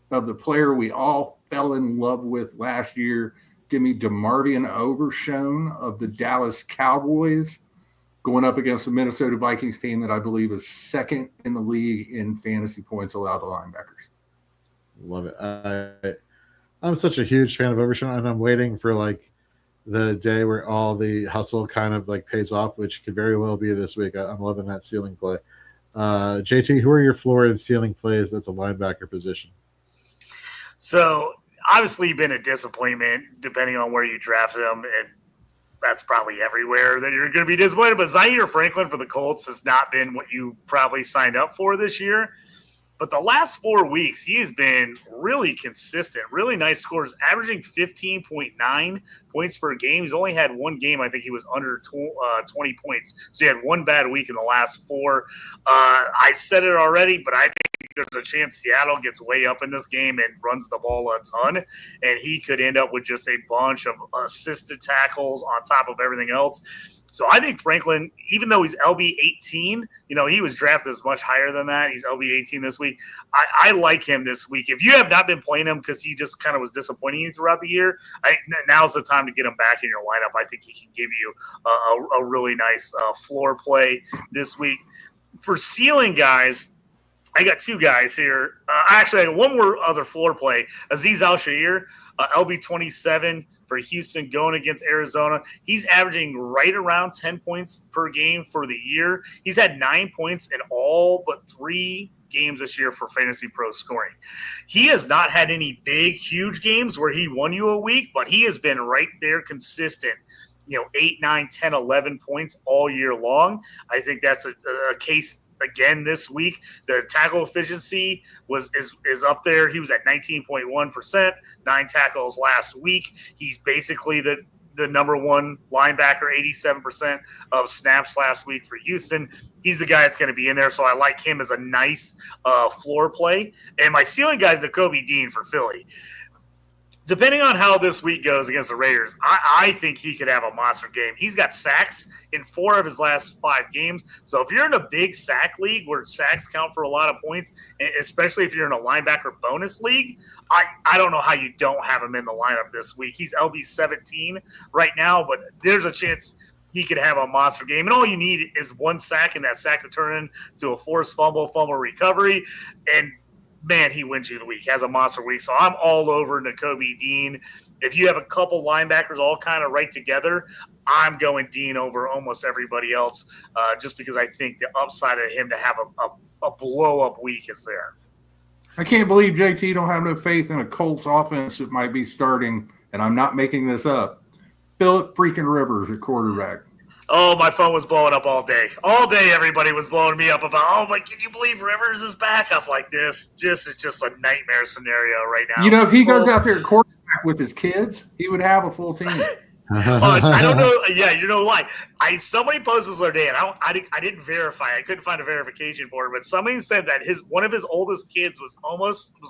of the player we all fell in love with last year. Give me DeMarvion Overshown of the Dallas Cowboys going up against the Minnesota Vikings team that I believe is second in the league in fantasy points allowed to linebackers. Love it. I'm such a huge fan of Overshown, and I'm waiting for like the day where all the hustle kind of like pays off, which could very well be this week. I'm loving that ceiling play. JT, who are your floor and ceiling plays at the linebacker position? So obviously been a disappointment depending on where you drafted him, and that's probably everywhere that you're going to be disappointed. But Zaire Franklin for the Colts has not been what you probably signed up for this year. But the last 4 weeks, he has been really consistent, really nice scores, averaging 15.9 points per game. He's only had one game, I think he was under 20 points. So he had one bad week in the last 4. I said it already, but I think there's a chance Seattle gets way up in this game and runs the ball a ton, and he could end up with just a bunch of assisted tackles on top of everything else. So I think Franklin, even though he's LB 18, he was drafted as much higher than that. He's LB 18 this week. I like him this week. If you have not been playing him because he just kind of was disappointing you throughout the year, now's the time to get him back in your lineup. I think he can give you a really nice floor play this week. For ceiling guys, I got 2 guys here. Actually, I got one more other floor play. Azeez Al-Shaair, LB 27 for Houston going against Arizona. He's averaging right around 10 points per game for the year. He's had 9 points in all but 3 games this year for Fantasy Pro scoring. He has not had any big, huge games where he won you a week, but he has been right there consistent. 8, 9, 10, 11 points all year long. I think that's a case again this week. The tackle efficiency is up there. He was at 19.1%, 9 tackles last week. He's basically the number one linebacker, 87% of snaps last week for Houston. He's the guy that's going to be in there, so I like him as a nice floor play. And my ceiling guy is Nakobe Dean for Philly. depending on how this week goes against the Raiders, I think he could have a monster game. He's got sacks in 4 of his last 5 games. So if you're in a big sack league where sacks count for a lot of points, especially if you're in a linebacker bonus league, I don't know how you don't have him in the lineup this week. He's LB 17 right now, but there's a chance he could have a monster game. And all you need is 1 sack, and that sack to turn into a forced fumble recovery. And man, he wins you the week, has a monster week. So I'm all over Nakobe Dean. If you have a couple linebackers all kind of right together, I'm going Dean over almost everybody else just because I think the upside of him to have a blow-up week is there. I can't believe, JT, don't have no faith in a Colts offense that might be starting, and I'm not making this up. Phillip freaking Rivers at quarterback. Oh, my phone was blowing up all day. All day, everybody was blowing me up about, oh, but can you believe Rivers is back? I was like, this is just a nightmare scenario right now. You know, if he goes out there at quarterback with his kids, he would have a full team. I don't know. Yeah, you know why? Somebody posted this other day, and I didn't verify. I couldn't find a verification for it, but somebody said that one of his oldest kids was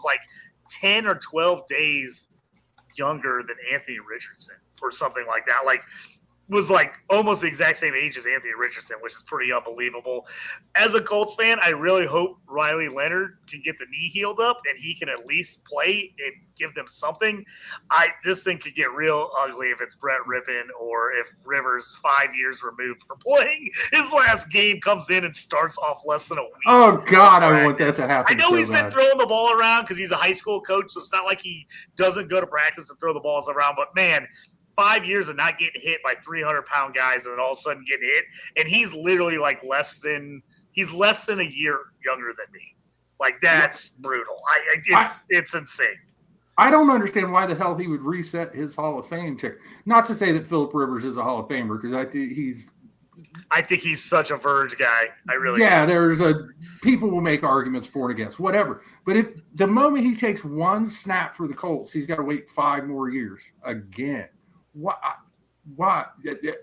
like 10 or 12 days younger than Anthony Richardson or something like that. Like, was like almost the exact same age as Anthony Richardson, which is pretty unbelievable. As a Colts fan, I really hope Riley Leonard can get the knee healed up and he can at least play and give them something. This thing could get real ugly if it's Brett Rippon or if Rivers, 5 years removed from playing his last game, comes in and starts off less than a week. Oh, God, I want that to happen. I know he's been throwing the ball around because he's a high school coach, so it's not like he doesn't go to practice and throw the balls around, but man, 5 years of not getting hit by 300-pound guys and then all of a sudden getting hit, and he's literally like less than a year younger than me. Like, that's brutal. It's insane. I don't understand why the hell he would reset his Hall of Fame check. Not to say that Phillip Rivers is a Hall of Famer, because I think he's such a verge guy. I really do. People will make arguments for and against, whatever. But if the moment he takes 1 snap for the Colts, he's got to wait 5 more years again. Why?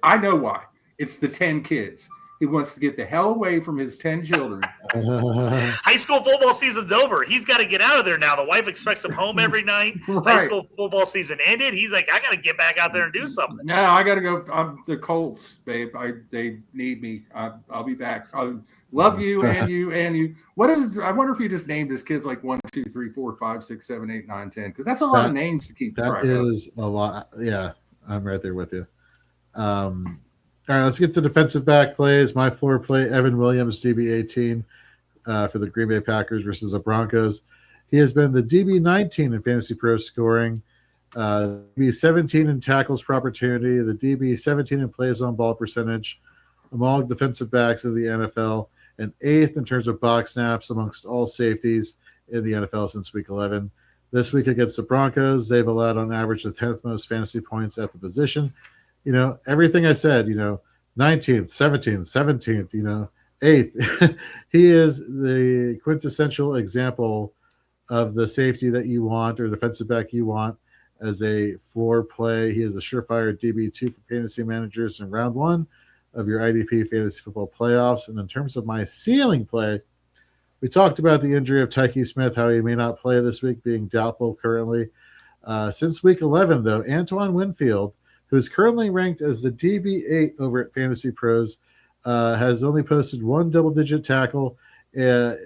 I know why. It's the 10 kids. He wants to get the hell away from his 10 children. High school football season's over. He's got to get out of there now. The wife expects him home every night. Right. High school football season ended. He's like, I got to get back out there and do something. No, I got to go. I'm the Colts, babe. They need me. I'll be back. I love you and you and you. I wonder if you just named his kids like 1, 2, 3, 4, 5, 6, 7, 8, 9, 10. Because that's a lot of names to keep track of. That is a lot. Yeah. I'm right there with you. All right, let's get to defensive back plays. My floor play, Evan Williams, DB 18 for the Green Bay Packers versus the Broncos. He has been the DB 19 in Fantasy Pro scoring, DB 17 in tackles per opportunity, the DB 17 in plays on ball percentage among defensive backs of the NFL, and 8th in terms of box snaps amongst all safeties in the NFL since Week 11. This week against the Broncos, they've allowed on average the 10th most fantasy points at the position. You know, everything I said, 19th, 17th, 8th. He is the quintessential example of the safety that you want or defensive back you want as a floor play. He is a surefire DB2 for fantasy managers in round 1 of your IDP Fantasy Football playoffs. And in terms of my ceiling play, we talked about the injury of Tyke Smith, how he may not play this week, being doubtful currently. Since Week 11, though, Antoine Winfield, who's currently ranked as the DB8 over at Fantasy Pros, has only posted 1 double-digit tackle. Has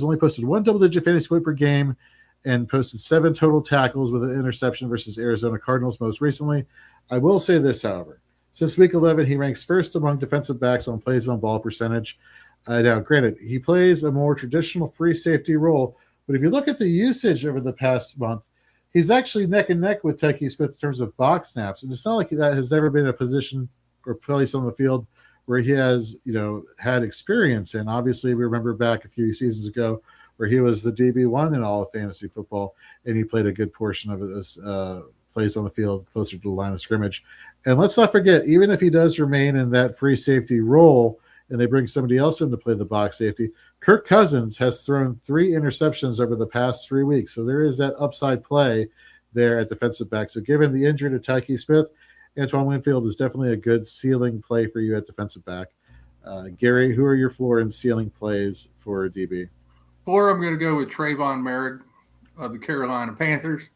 only posted 1 double-digit fantasy point per game and posted 7 total tackles with an interception versus Arizona Cardinals most recently. I will say this, however. Since Week 11, he ranks first among defensive backs on plays on ball percentage. Now, granted, he plays a more traditional free safety role, but if you look at the usage over the past month, he's actually neck and neck with Tyke Smith in terms of box snaps. And it's not like that has never been a position or place on the field where he has, had experience in. Obviously, we remember back a few seasons ago where he was the DB1 in all of fantasy football, and he played a good portion of his plays on the field closer to the line of scrimmage. And let's not forget, even if he does remain in that free safety role, and they bring somebody else in to play the box safety, Kirk Cousins has thrown 3 interceptions over the past 3 weeks. So there is that upside play there at defensive back. So given the injury to Tyke Smith, Antoine Winfield is definitely a good ceiling play for you at defensive back. Gary, who are your floor and ceiling plays for DB? Floor, I'm going to go with Trayvon Merrick of the Carolina Panthers.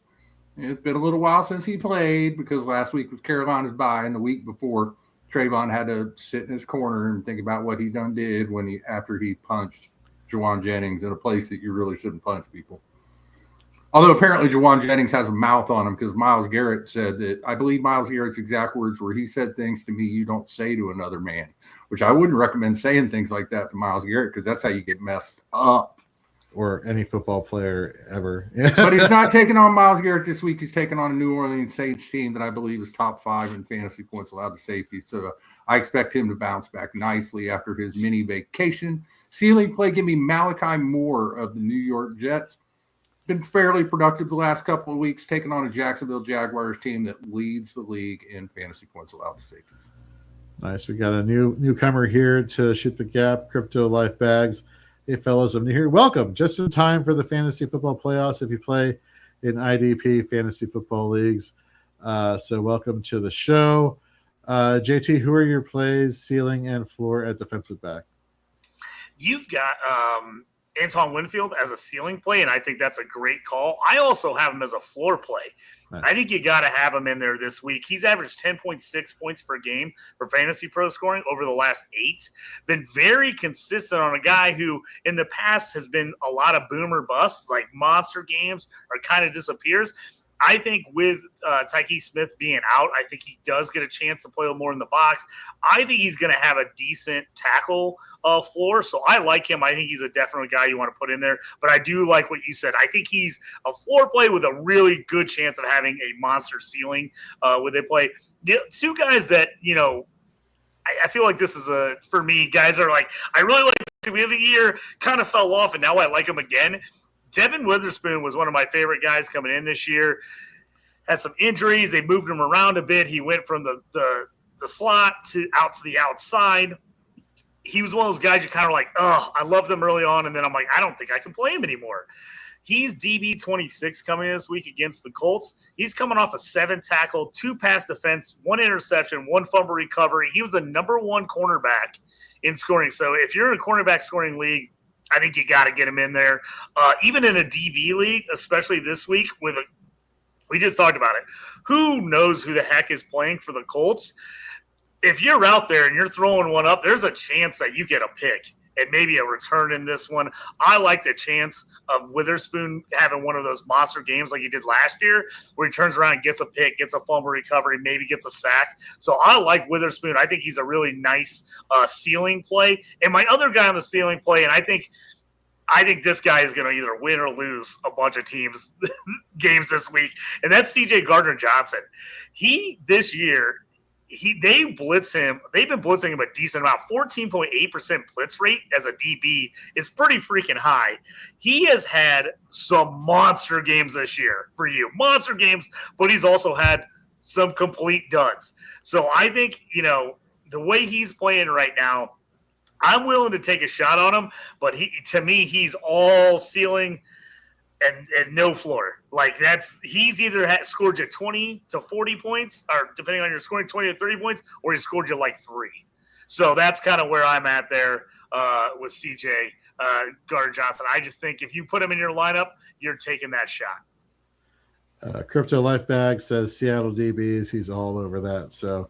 It's been a little while since he played because last week was Carolina's bye, and the week before Trayvon had to sit in his corner and think about what he done did after he punched Jawan Jennings in a place that you really shouldn't punch people. Although apparently Jawan Jennings has a mouth on him because Myles Garrett said that, I believe Myles Garrett's exact words were, he said things to me you don't say to another man, which I wouldn't recommend saying things like that to Myles Garrett because that's how you get messed up. Or any football player ever. But he's not taking on Myles Garrett this week. He's taking on a New Orleans Saints team that I believe is top 5 in fantasy points allowed to safety. So I expect him to bounce back nicely after his mini vacation. Ceiling play, give me Malachi Moore of the New York Jets. Been fairly productive the last couple of weeks, taking on a Jacksonville Jaguars team that leads the league in fantasy points allowed to safeties. Nice. We got a newcomer here to shoot the gap. Crypto Life Bags. Hey, fellas, I'm new here. Welcome. Just in time for the fantasy football playoffs if you play in IDP Fantasy Football Leagues. So welcome to the show. JT, who are your plays, ceiling and floor at defensive back? You've got Antoine Winfield as a ceiling play, and I think that's a great call. I also have him as a floor play. Nice. I think you got to have him in there this week. He's averaged 10.6 points per game for Fantasy Pro scoring over the last 8. Been very consistent on a guy who in the past has been a lot of boomer busts, like monster games or kind of disappears. I think with Tyke Smith being out, I think he does get a chance to play more in the box. I think he's going to have a decent tackle floor, so I like him. I think he's a definite guy you want to put in there. But I do like what you said. I think he's a floor play with a really good chance of having a monster ceiling where they play. The two guys that, I feel like this is for me, guys are like, I really like him at the beginning of the year, kind of fell off, and now I like him again. Devin Witherspoon was one of my favorite guys coming in this year. Had some injuries. They moved him around a bit. He went from the slot out to the outside. He was one of those guys you kind of like, oh, I loved him early on, and then I'm like, I don't think I can play him anymore. He's DB 26 coming in this week against the Colts. He's coming off a 7 tackle, 2 pass defense, 1 interception, 1 fumble recovery. He was the number 1 cornerback in scoring. So if you're in a cornerback scoring league, I think you got to get him in there. Even in a DB league, especially this week, we just talked about it. Who knows who the heck is playing for the Colts? If you're out there and you're throwing one up, there's a chance that you get a pick and maybe a return in this one. I like the chance of Witherspoon having one of those monster games like he did last year where he turns around and gets a pick, gets a fumble recovery, maybe gets a sack. So I like Witherspoon. I think he's a really nice ceiling play. And my other guy on the ceiling play, and I think this guy is going to either win or lose a bunch of teams games this week, and that's CJ Gardner-Johnson. This year, they blitz him. They've been blitzing him a decent amount. 14.8% blitz rate as a DB is pretty freaking high. He has had some monster games this year for you. Monster games, but he's also had some complete duds. So I think, the way he's playing right now, I'm willing to take a shot on him, but to me, he's all ceiling and no floor. Like he's either scored you 20 to 40 points, or depending on your scoring, 20 to 30 points, or he scored you like 3. So that's kind of where I'm at there with CJ Gardner-Johnson. I just think if you put him in your lineup, you're taking that shot. Crypto Life Bag says Seattle DBs. He's all over that. So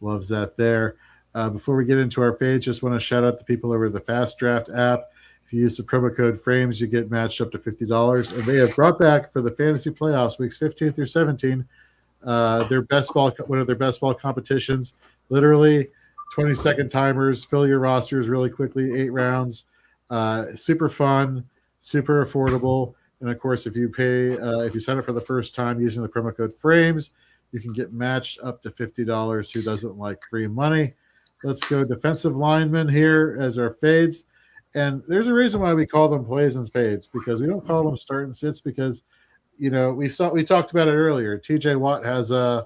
loves that there. Before we get into our page, just want to shout out the people over the Fast Draft app. If you use the promo code FRAMES, you get matched up to $50. And they have brought back for the fantasy playoffs, weeks 15 through 17, one of their best ball competitions. Literally 20-second timers, fill your rosters really quickly, 8 rounds. Super fun, super affordable. And of course, if you sign up for the first time using the promo code FRAMES, you can get matched up to $50. Who doesn't like free money? Let's go defensive linemen here as our fades. And there's a reason why we call them plays and fades, because we don't call them start and sits because, we talked about it earlier. TJ Watt has a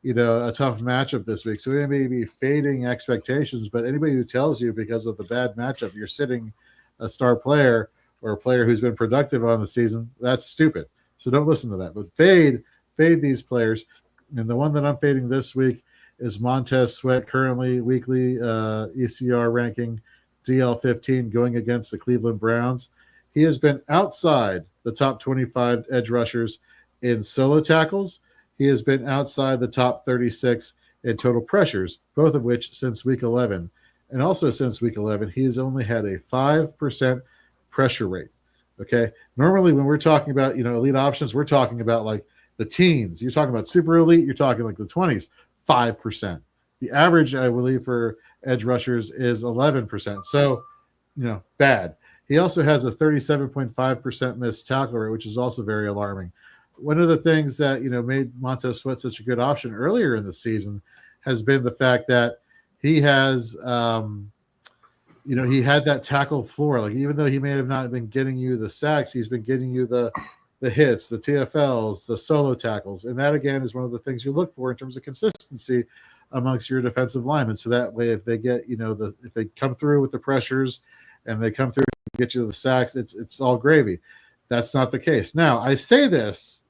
tough matchup this week. So we may be fading expectations, but anybody who tells you because of the bad matchup, you're sitting a star player or a player who's been productive on the season, that's stupid. So don't listen to that, but fade these players. And the one that I'm fading this week is Montez Sweat, currently weekly ECR ranking DL15 going against the Cleveland Browns. He has been outside the top 25 edge rushers In solo tackles, he has been outside the top 36 in total pressures, both of which since week 11. And also since week 11, he has only had a 5% pressure rate. Okay. Normally, when we're talking about, elite options, we're talking about like the teens. You're talking about super elite. You're talking like the 20s, 5%. The average, I believe, for edge rushers is 11%. So, bad. He also has a 37.5% missed tackle rate, which is also very alarming. One of the things that, made Montez Sweat such a good option earlier in the season has been the fact that he has, he had that tackle floor. Like, even though he may have not been getting you the sacks, he's been getting you the hits, the TFLs, the solo tackles. And that, again, is one of the things you look for in terms of consistency amongst your defensive linemen. So that way, if they get, if they come through with the pressures and they come through and get you the sacks, it's all gravy. That's not the case. Now, I say this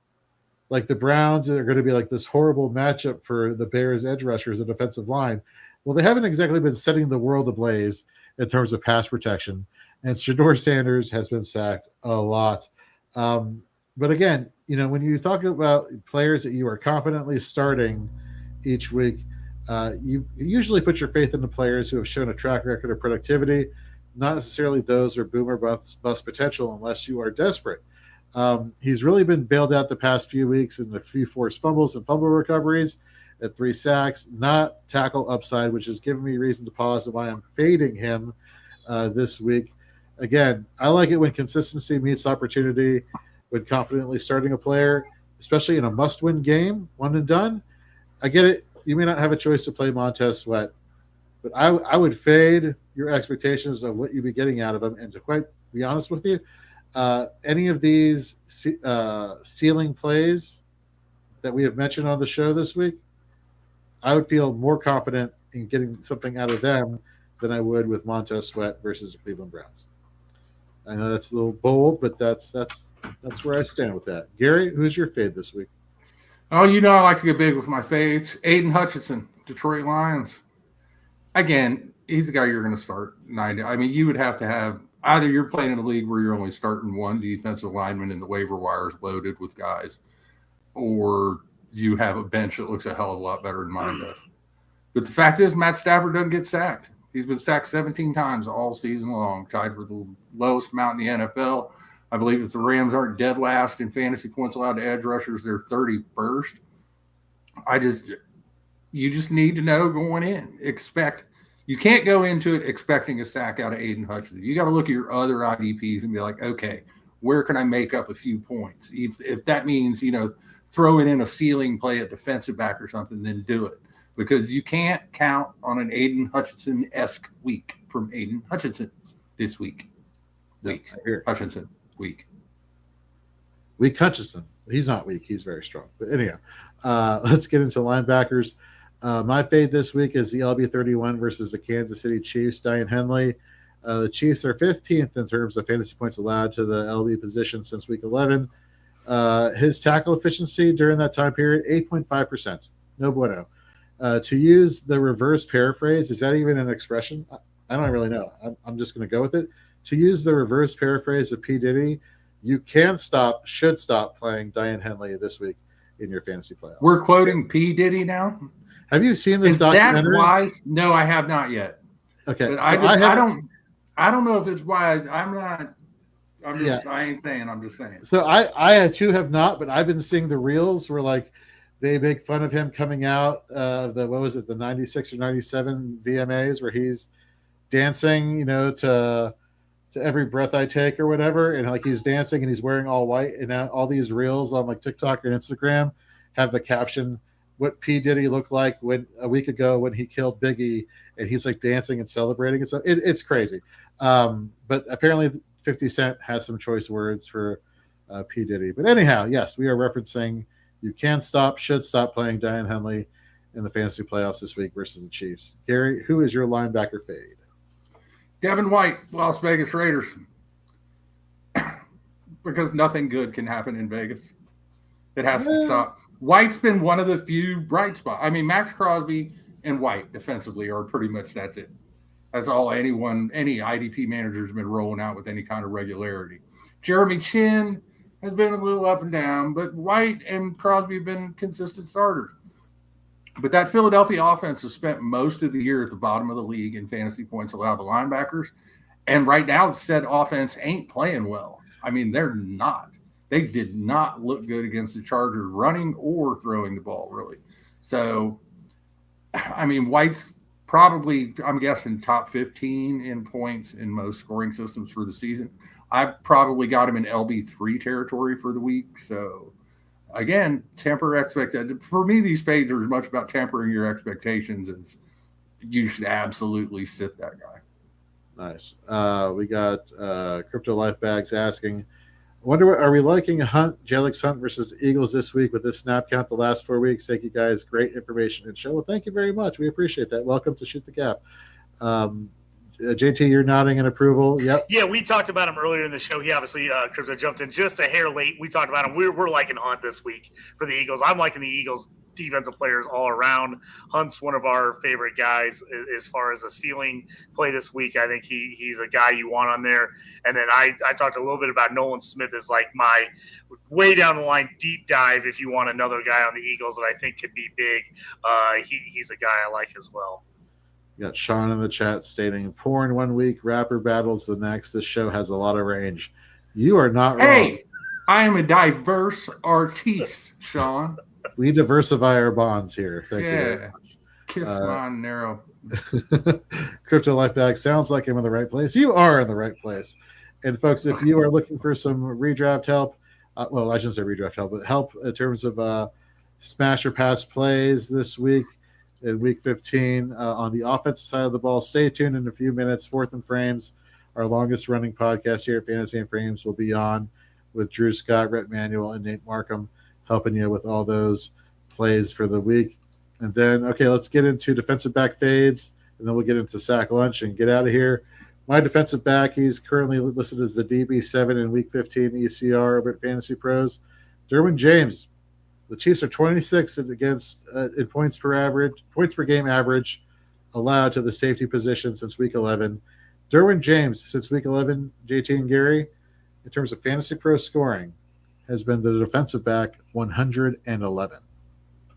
like the Browns are going to be like this horrible matchup for the Bears edge rushers, the defensive line. Well, they haven't exactly been setting the world ablaze in terms of pass protection. And Shedeur Sanders has been sacked a lot. But again, when you talk about players that you are confidently starting each week, you usually put your faith in the players who have shown a track record of productivity, not necessarily those or boomer bust potential unless you are desperate. He's really been bailed out the past few weeks in a few forced fumbles and fumble recoveries at 3 sacks, not tackle upside, which has given me reason to pause and why I'm fading him this week. Again, I like it when consistency meets opportunity, when confidently starting a player, especially in a must-win game, one and done. I get it. You may not have a choice to play Montez Sweat, but I would fade your expectations of what you'd be getting out of him. And to quite be honest with you, any of these ceiling plays that we have mentioned on the show this week, I would feel more confident in getting something out of them than I would with Montez Sweat versus the Cleveland Browns. I know that's a little bold, but that's where I stand with that. Gary, who's your fade this week? Oh, I like to get big with my fades. Aiden Hutchinson, Detroit Lions. Again, he's the guy you're going to start. I mean, you would have to have either you're playing in a league where you're only starting one defensive lineman and the waiver wire is loaded with guys, or you have a bench that looks a hell of a lot better than mine does. But the fact is, Matt Stafford doesn't get sacked. He's been sacked 17 times all season long, tied for the lowest amount in the NFL. I believe if the Rams aren't dead last in fantasy points allowed to edge rushers, they're 31st. You just need to know going in. You can't go into it expecting a sack out of Aiden Hutchinson. You got to look at your other IDPs and be like, okay, where can I make up a few points? If that means, throwing in a ceiling play at defensive back or something, then do it. Because you can't count on an Aiden Hutchinson-esque week from Aiden Hutchinson this week. Hutchinson week. Weak Hutchinson. He's not weak. He's very strong. But anyhow, let's get into linebackers. My fade this week is the LB31 versus the Kansas City Chiefs, Diane Henley. The Chiefs are 15th in terms of fantasy points allowed to the LB position since week 11. His tackle efficiency during that time period, 8.5%. No bueno. To use the reverse paraphrase, is that even an expression? I don't really know. I'm just going to go with it. To use the reverse paraphrase of P. Diddy, you should stop playing Diane Henley this week in your fantasy playoffs. We're quoting P. Diddy now? Have you seen this Is documentary? that wise? No, I have not yet. Okay. But I don't know if it's wise. I ain't saying, I'm just saying. So I too have not, but I've been seeing the reels where like they make fun of him coming out of the 96 or 97 VMAs where he's dancing, to Every Breath I Take or whatever. And like he's dancing and he's wearing all white. And now all these reels on like TikTok and Instagram have the caption, what P. Diddy looked like a week ago when he killed Biggie, and he's like dancing and celebrating. And so it's crazy. But apparently 50 Cent has some choice words for P. Diddy. But anyhow, yes, we are referencing you should stop playing Diane Henley in the fantasy playoffs this week versus the Chiefs. Gary, who is your linebacker fade? Devin White, Las Vegas Raiders. Because nothing good can happen in Vegas. It has to stop. White's been one of the few bright spots. I mean, Max Crosby and White defensively are pretty much that's it. That's all any IDP manager has been rolling out with any kind of regularity. Jeremy Chin has been a little up and down, but White and Crosby have been consistent starters. But that Philadelphia offense has spent most of the year at the bottom of the league in fantasy points allowed to linebackers. And right now, said offense ain't playing well. I mean, they're not. They did not look good against the Chargers running or throwing the ball, really. So, I mean, White's probably, I'm guessing, top 15 in points in most scoring systems for the season. I've probably got him in LB3 territory for the week. So, again, temper expectations. For me, these fades are as much about tempering your expectations as you should absolutely sit that guy. Nice. We got Crypto Life Bags asking, are we liking Jalix Hunt versus Eagles this week with this snap count the last 4 weeks? Thank you guys. Great information and show. Well, thank you very much. We appreciate that. Welcome to Shoot the Gap. JT, you're nodding in approval. Yep. Yeah, we talked about him earlier in the show. He obviously, Crypto jumped in just a hair late. We talked about him. We're liking Hunt this week for the Eagles. I'm liking the Eagles defensive players all around. Hunt's one of our favorite guys as far as a ceiling play this week. I think he's a guy you want on there. And then I talked a little bit about Nolan Smith as like my way down the line deep dive if you want another guy on the Eagles that I think could be big. He's a guy I like as well. You got Sean in the chat stating, porn 1 week, rapper battles the next. This show has a lot of range. You are not wrong. Hey, I am a diverse artiste, Sean. We diversify our bonds here. Thank you very much. Kiss my narrow. Crypto Life Bag sounds like I'm in the right place. You are in the right place. And folks, if you are looking for some redraft help, well, I shouldn't say redraft help, but help in terms of smash or pass plays this week in week 15 on the offensive side of the ball, stay tuned in a few minutes. Fourth and Frames, our longest running podcast here at Fantasy and Frames, will be on with Drew Scott, Rhett Manuel, and Nate Markham, helping you with all those plays for the week. And then, okay, let's get into defensive back fades, and then we'll get into sack lunch and get out of here. My defensive back, he's currently listed as the DB7 in week 15 ECR over at Fantasy Pros. Derwin James. The Chiefs are 26th against in points per game average allowed to the safety position since week 11. Derwin James, since week 11, JT and Gary, in terms of Fantasy Pro scoring, has been the defensive back 111.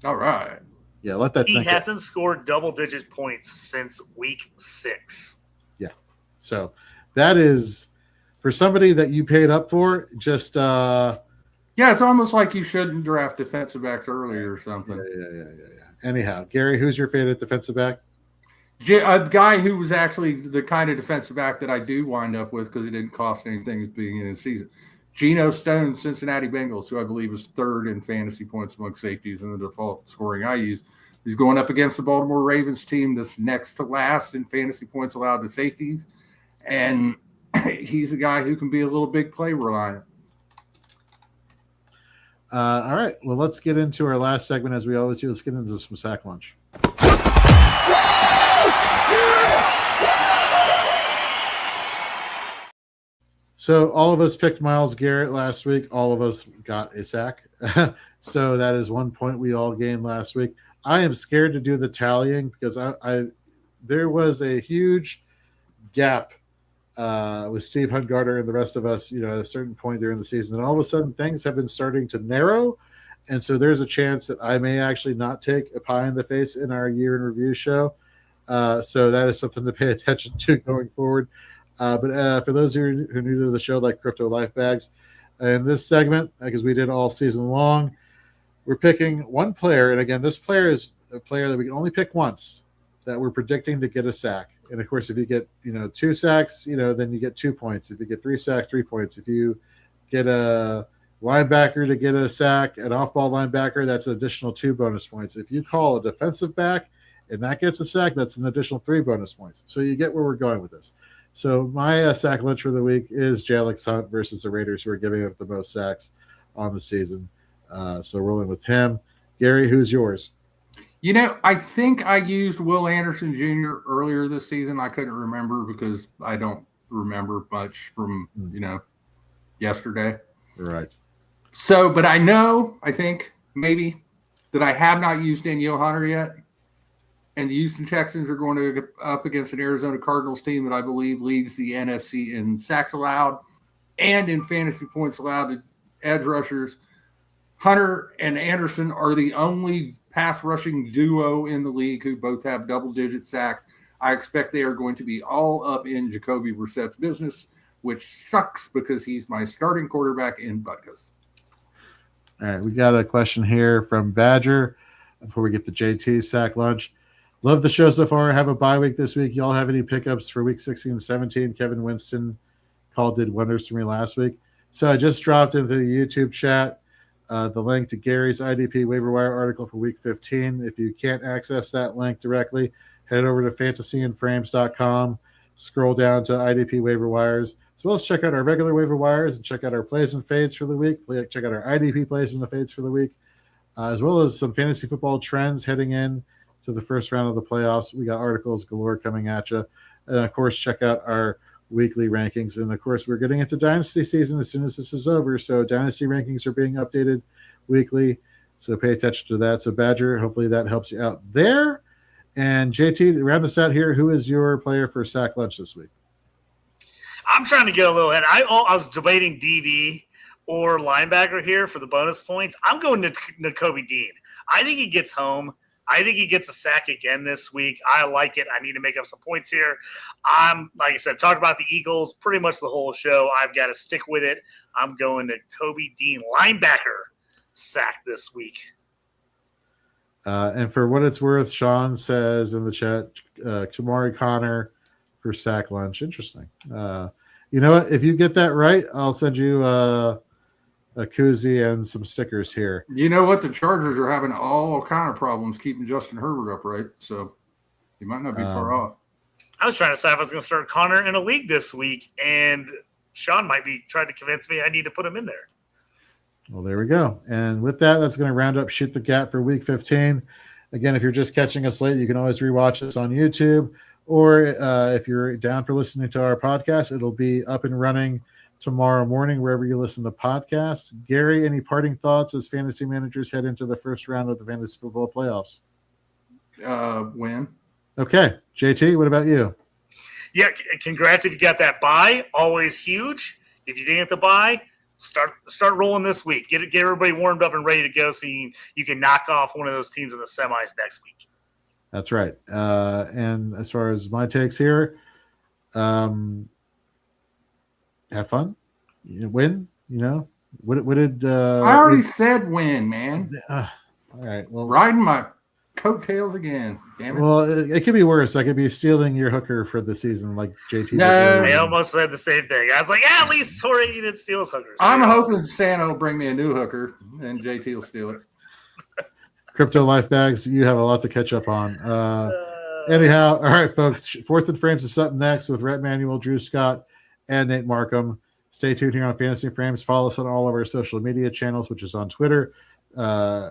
All right. Yeah, let that He sink in. hasn't scored double-digit points since week 6. Yeah. So that is, for somebody that you paid up for, just yeah, it's almost like you shouldn't draft defensive backs earlier or something. Yeah. Anyhow, Gary, who's your favorite defensive back? A guy who was actually the kind of defensive back that I do wind up with because he didn't cost anything at the beginning of the season. Geno Stone, Cincinnati Bengals, who I believe is third in fantasy points among safeties in the default scoring I use. He's going up against the Baltimore Ravens team that's next to last in fantasy points allowed to safeties. And he's a guy who can be a little big play reliant. All right. Well, let's get into our last segment as we always do. Let's get into some sack lunch. So all of us picked Myles Garrett last week. All of us got a sack. So that is 1 point we all gained last week. I am scared to do the tallying because there was a huge gap with Steve Hungarter and the rest of us, at a certain point during the season. And all of a sudden things have been starting to narrow. And so there's a chance that I may actually not take a pie in the face in our year in review show. So that is something to pay attention to going forward. But for those who are new to the show, like Crypto Life Bags, in this segment, because we did all season long, we're picking one player. And again, this player is a player that we can only pick once that we're predicting to get a sack. And of course, if you get, 2 sacks, then you get 2 points. If you get 3 sacks, 3 points. If you get a linebacker to get a sack, an off-ball linebacker, that's an additional 2 bonus points. If you call a defensive back and that gets a sack, that's an additional 3 bonus points. So you get where we're going with this. So my sack lunch for the week is Jalix Hunt versus the Raiders, who are giving up the most sacks on the season. So rolling with him. Gary, who's yours? I think I used Will Anderson Jr. earlier this season. I couldn't remember because I don't remember much from, yesterday. Right. So, but I think maybe that I have not used Danielle Hunter yet. And the Houston Texans are going to go up against an Arizona Cardinals team that I believe leads the NFC in sacks allowed and in fantasy points allowed edge rushers. Hunter and Anderson are the only pass rushing duo in the league who both have double-digit sacks. I expect they are going to be all up in Jacoby Brissett's business, which sucks because he's my starting quarterback in Butkus. All right, we got a question here from Badger before we get the JT sack lunch. Love the show so far. Have a bye week this week. Y'all have any pickups for week 16 and 17? Kevin Winston did wonders for me last week. So I just dropped into the YouTube chat the link to Gary's IDP waiver wire article for week 15. If you can't access that link directly, head over to fantasyandframes.com, scroll down to IDP waiver wires, as well as check out our regular waiver wires and check out our plays and fades for the week. Check out our IDP plays and the fades for the week, as well as some fantasy football trends heading in to the first round of the playoffs. We got articles galore coming at you. And, of course, check out our weekly rankings. And, of course, we're getting into Dynasty season as soon as this is over. So Dynasty rankings are being updated weekly. So pay attention to that. So, Badger, hopefully that helps you out there. And, JT, to round us out here, who is your player for sack lunch this week? I'm trying to get a little ahead. I was debating DB or linebacker here for the bonus points. I'm going to Nakobe Dean. I think he gets home. I think he gets a sack again this week. I like it. I need to make up some points here. Like I said, talked about the Eagles pretty much the whole show. I've got to stick with it. I'm going to Kobe Dean, linebacker, sack this week. And for what it's worth, Sean says in the chat, Kamari Connor for sack lunch. Interesting. You know what? If you get that right, I'll send you a koozie and some stickers here. You know what? The Chargers are having all kind of problems keeping Justin Herbert upright, so he might not be far off. I was trying to decide if I was going to start Connor in a league this week, and Sean might be trying to convince me I need to put him in there. Well, there we go. And with that, that's going to round up Shoot the Gap for week 15. Again, if you're just catching us late, you can always rewatch us on YouTube. Or if you're down for listening to our podcast, it'll be up and running tomorrow morning, wherever you listen to podcasts. Gary, any parting thoughts as fantasy managers head into the first round of the fantasy football playoffs? Win. Okay. JT, what about you? Yeah, congrats if you got that bye. Always huge. If you didn't get the bye, start rolling this week. Get everybody warmed up and ready to go so you can knock off one of those teams in the semis next week. That's right. And as far as my takes here, have fun, win. What did I already said win, man? All right. Well, riding my coattails again. Damn it. Well, it could be worse. I could be stealing your hooker for the season, like JT. No, I almost said the same thing. I was like, at least Tori, you didn't steal his hooker. I'm hoping Santa will bring me a new hooker, and JT will steal it. Crypto Life Bags, you have a lot to catch up on. Anyhow, all right, folks. Fourth and Frames is up next with Rhett Manuel, Drew Scott, and Nate Markham. Stay tuned here on Fantasy Frames. Follow us on all of our social media channels, which is on Twitter, /X,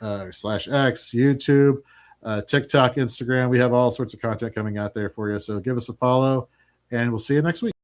YouTube, TikTok, Instagram. We have all sorts of content coming out there for you. So give us a follow, and we'll see you next week.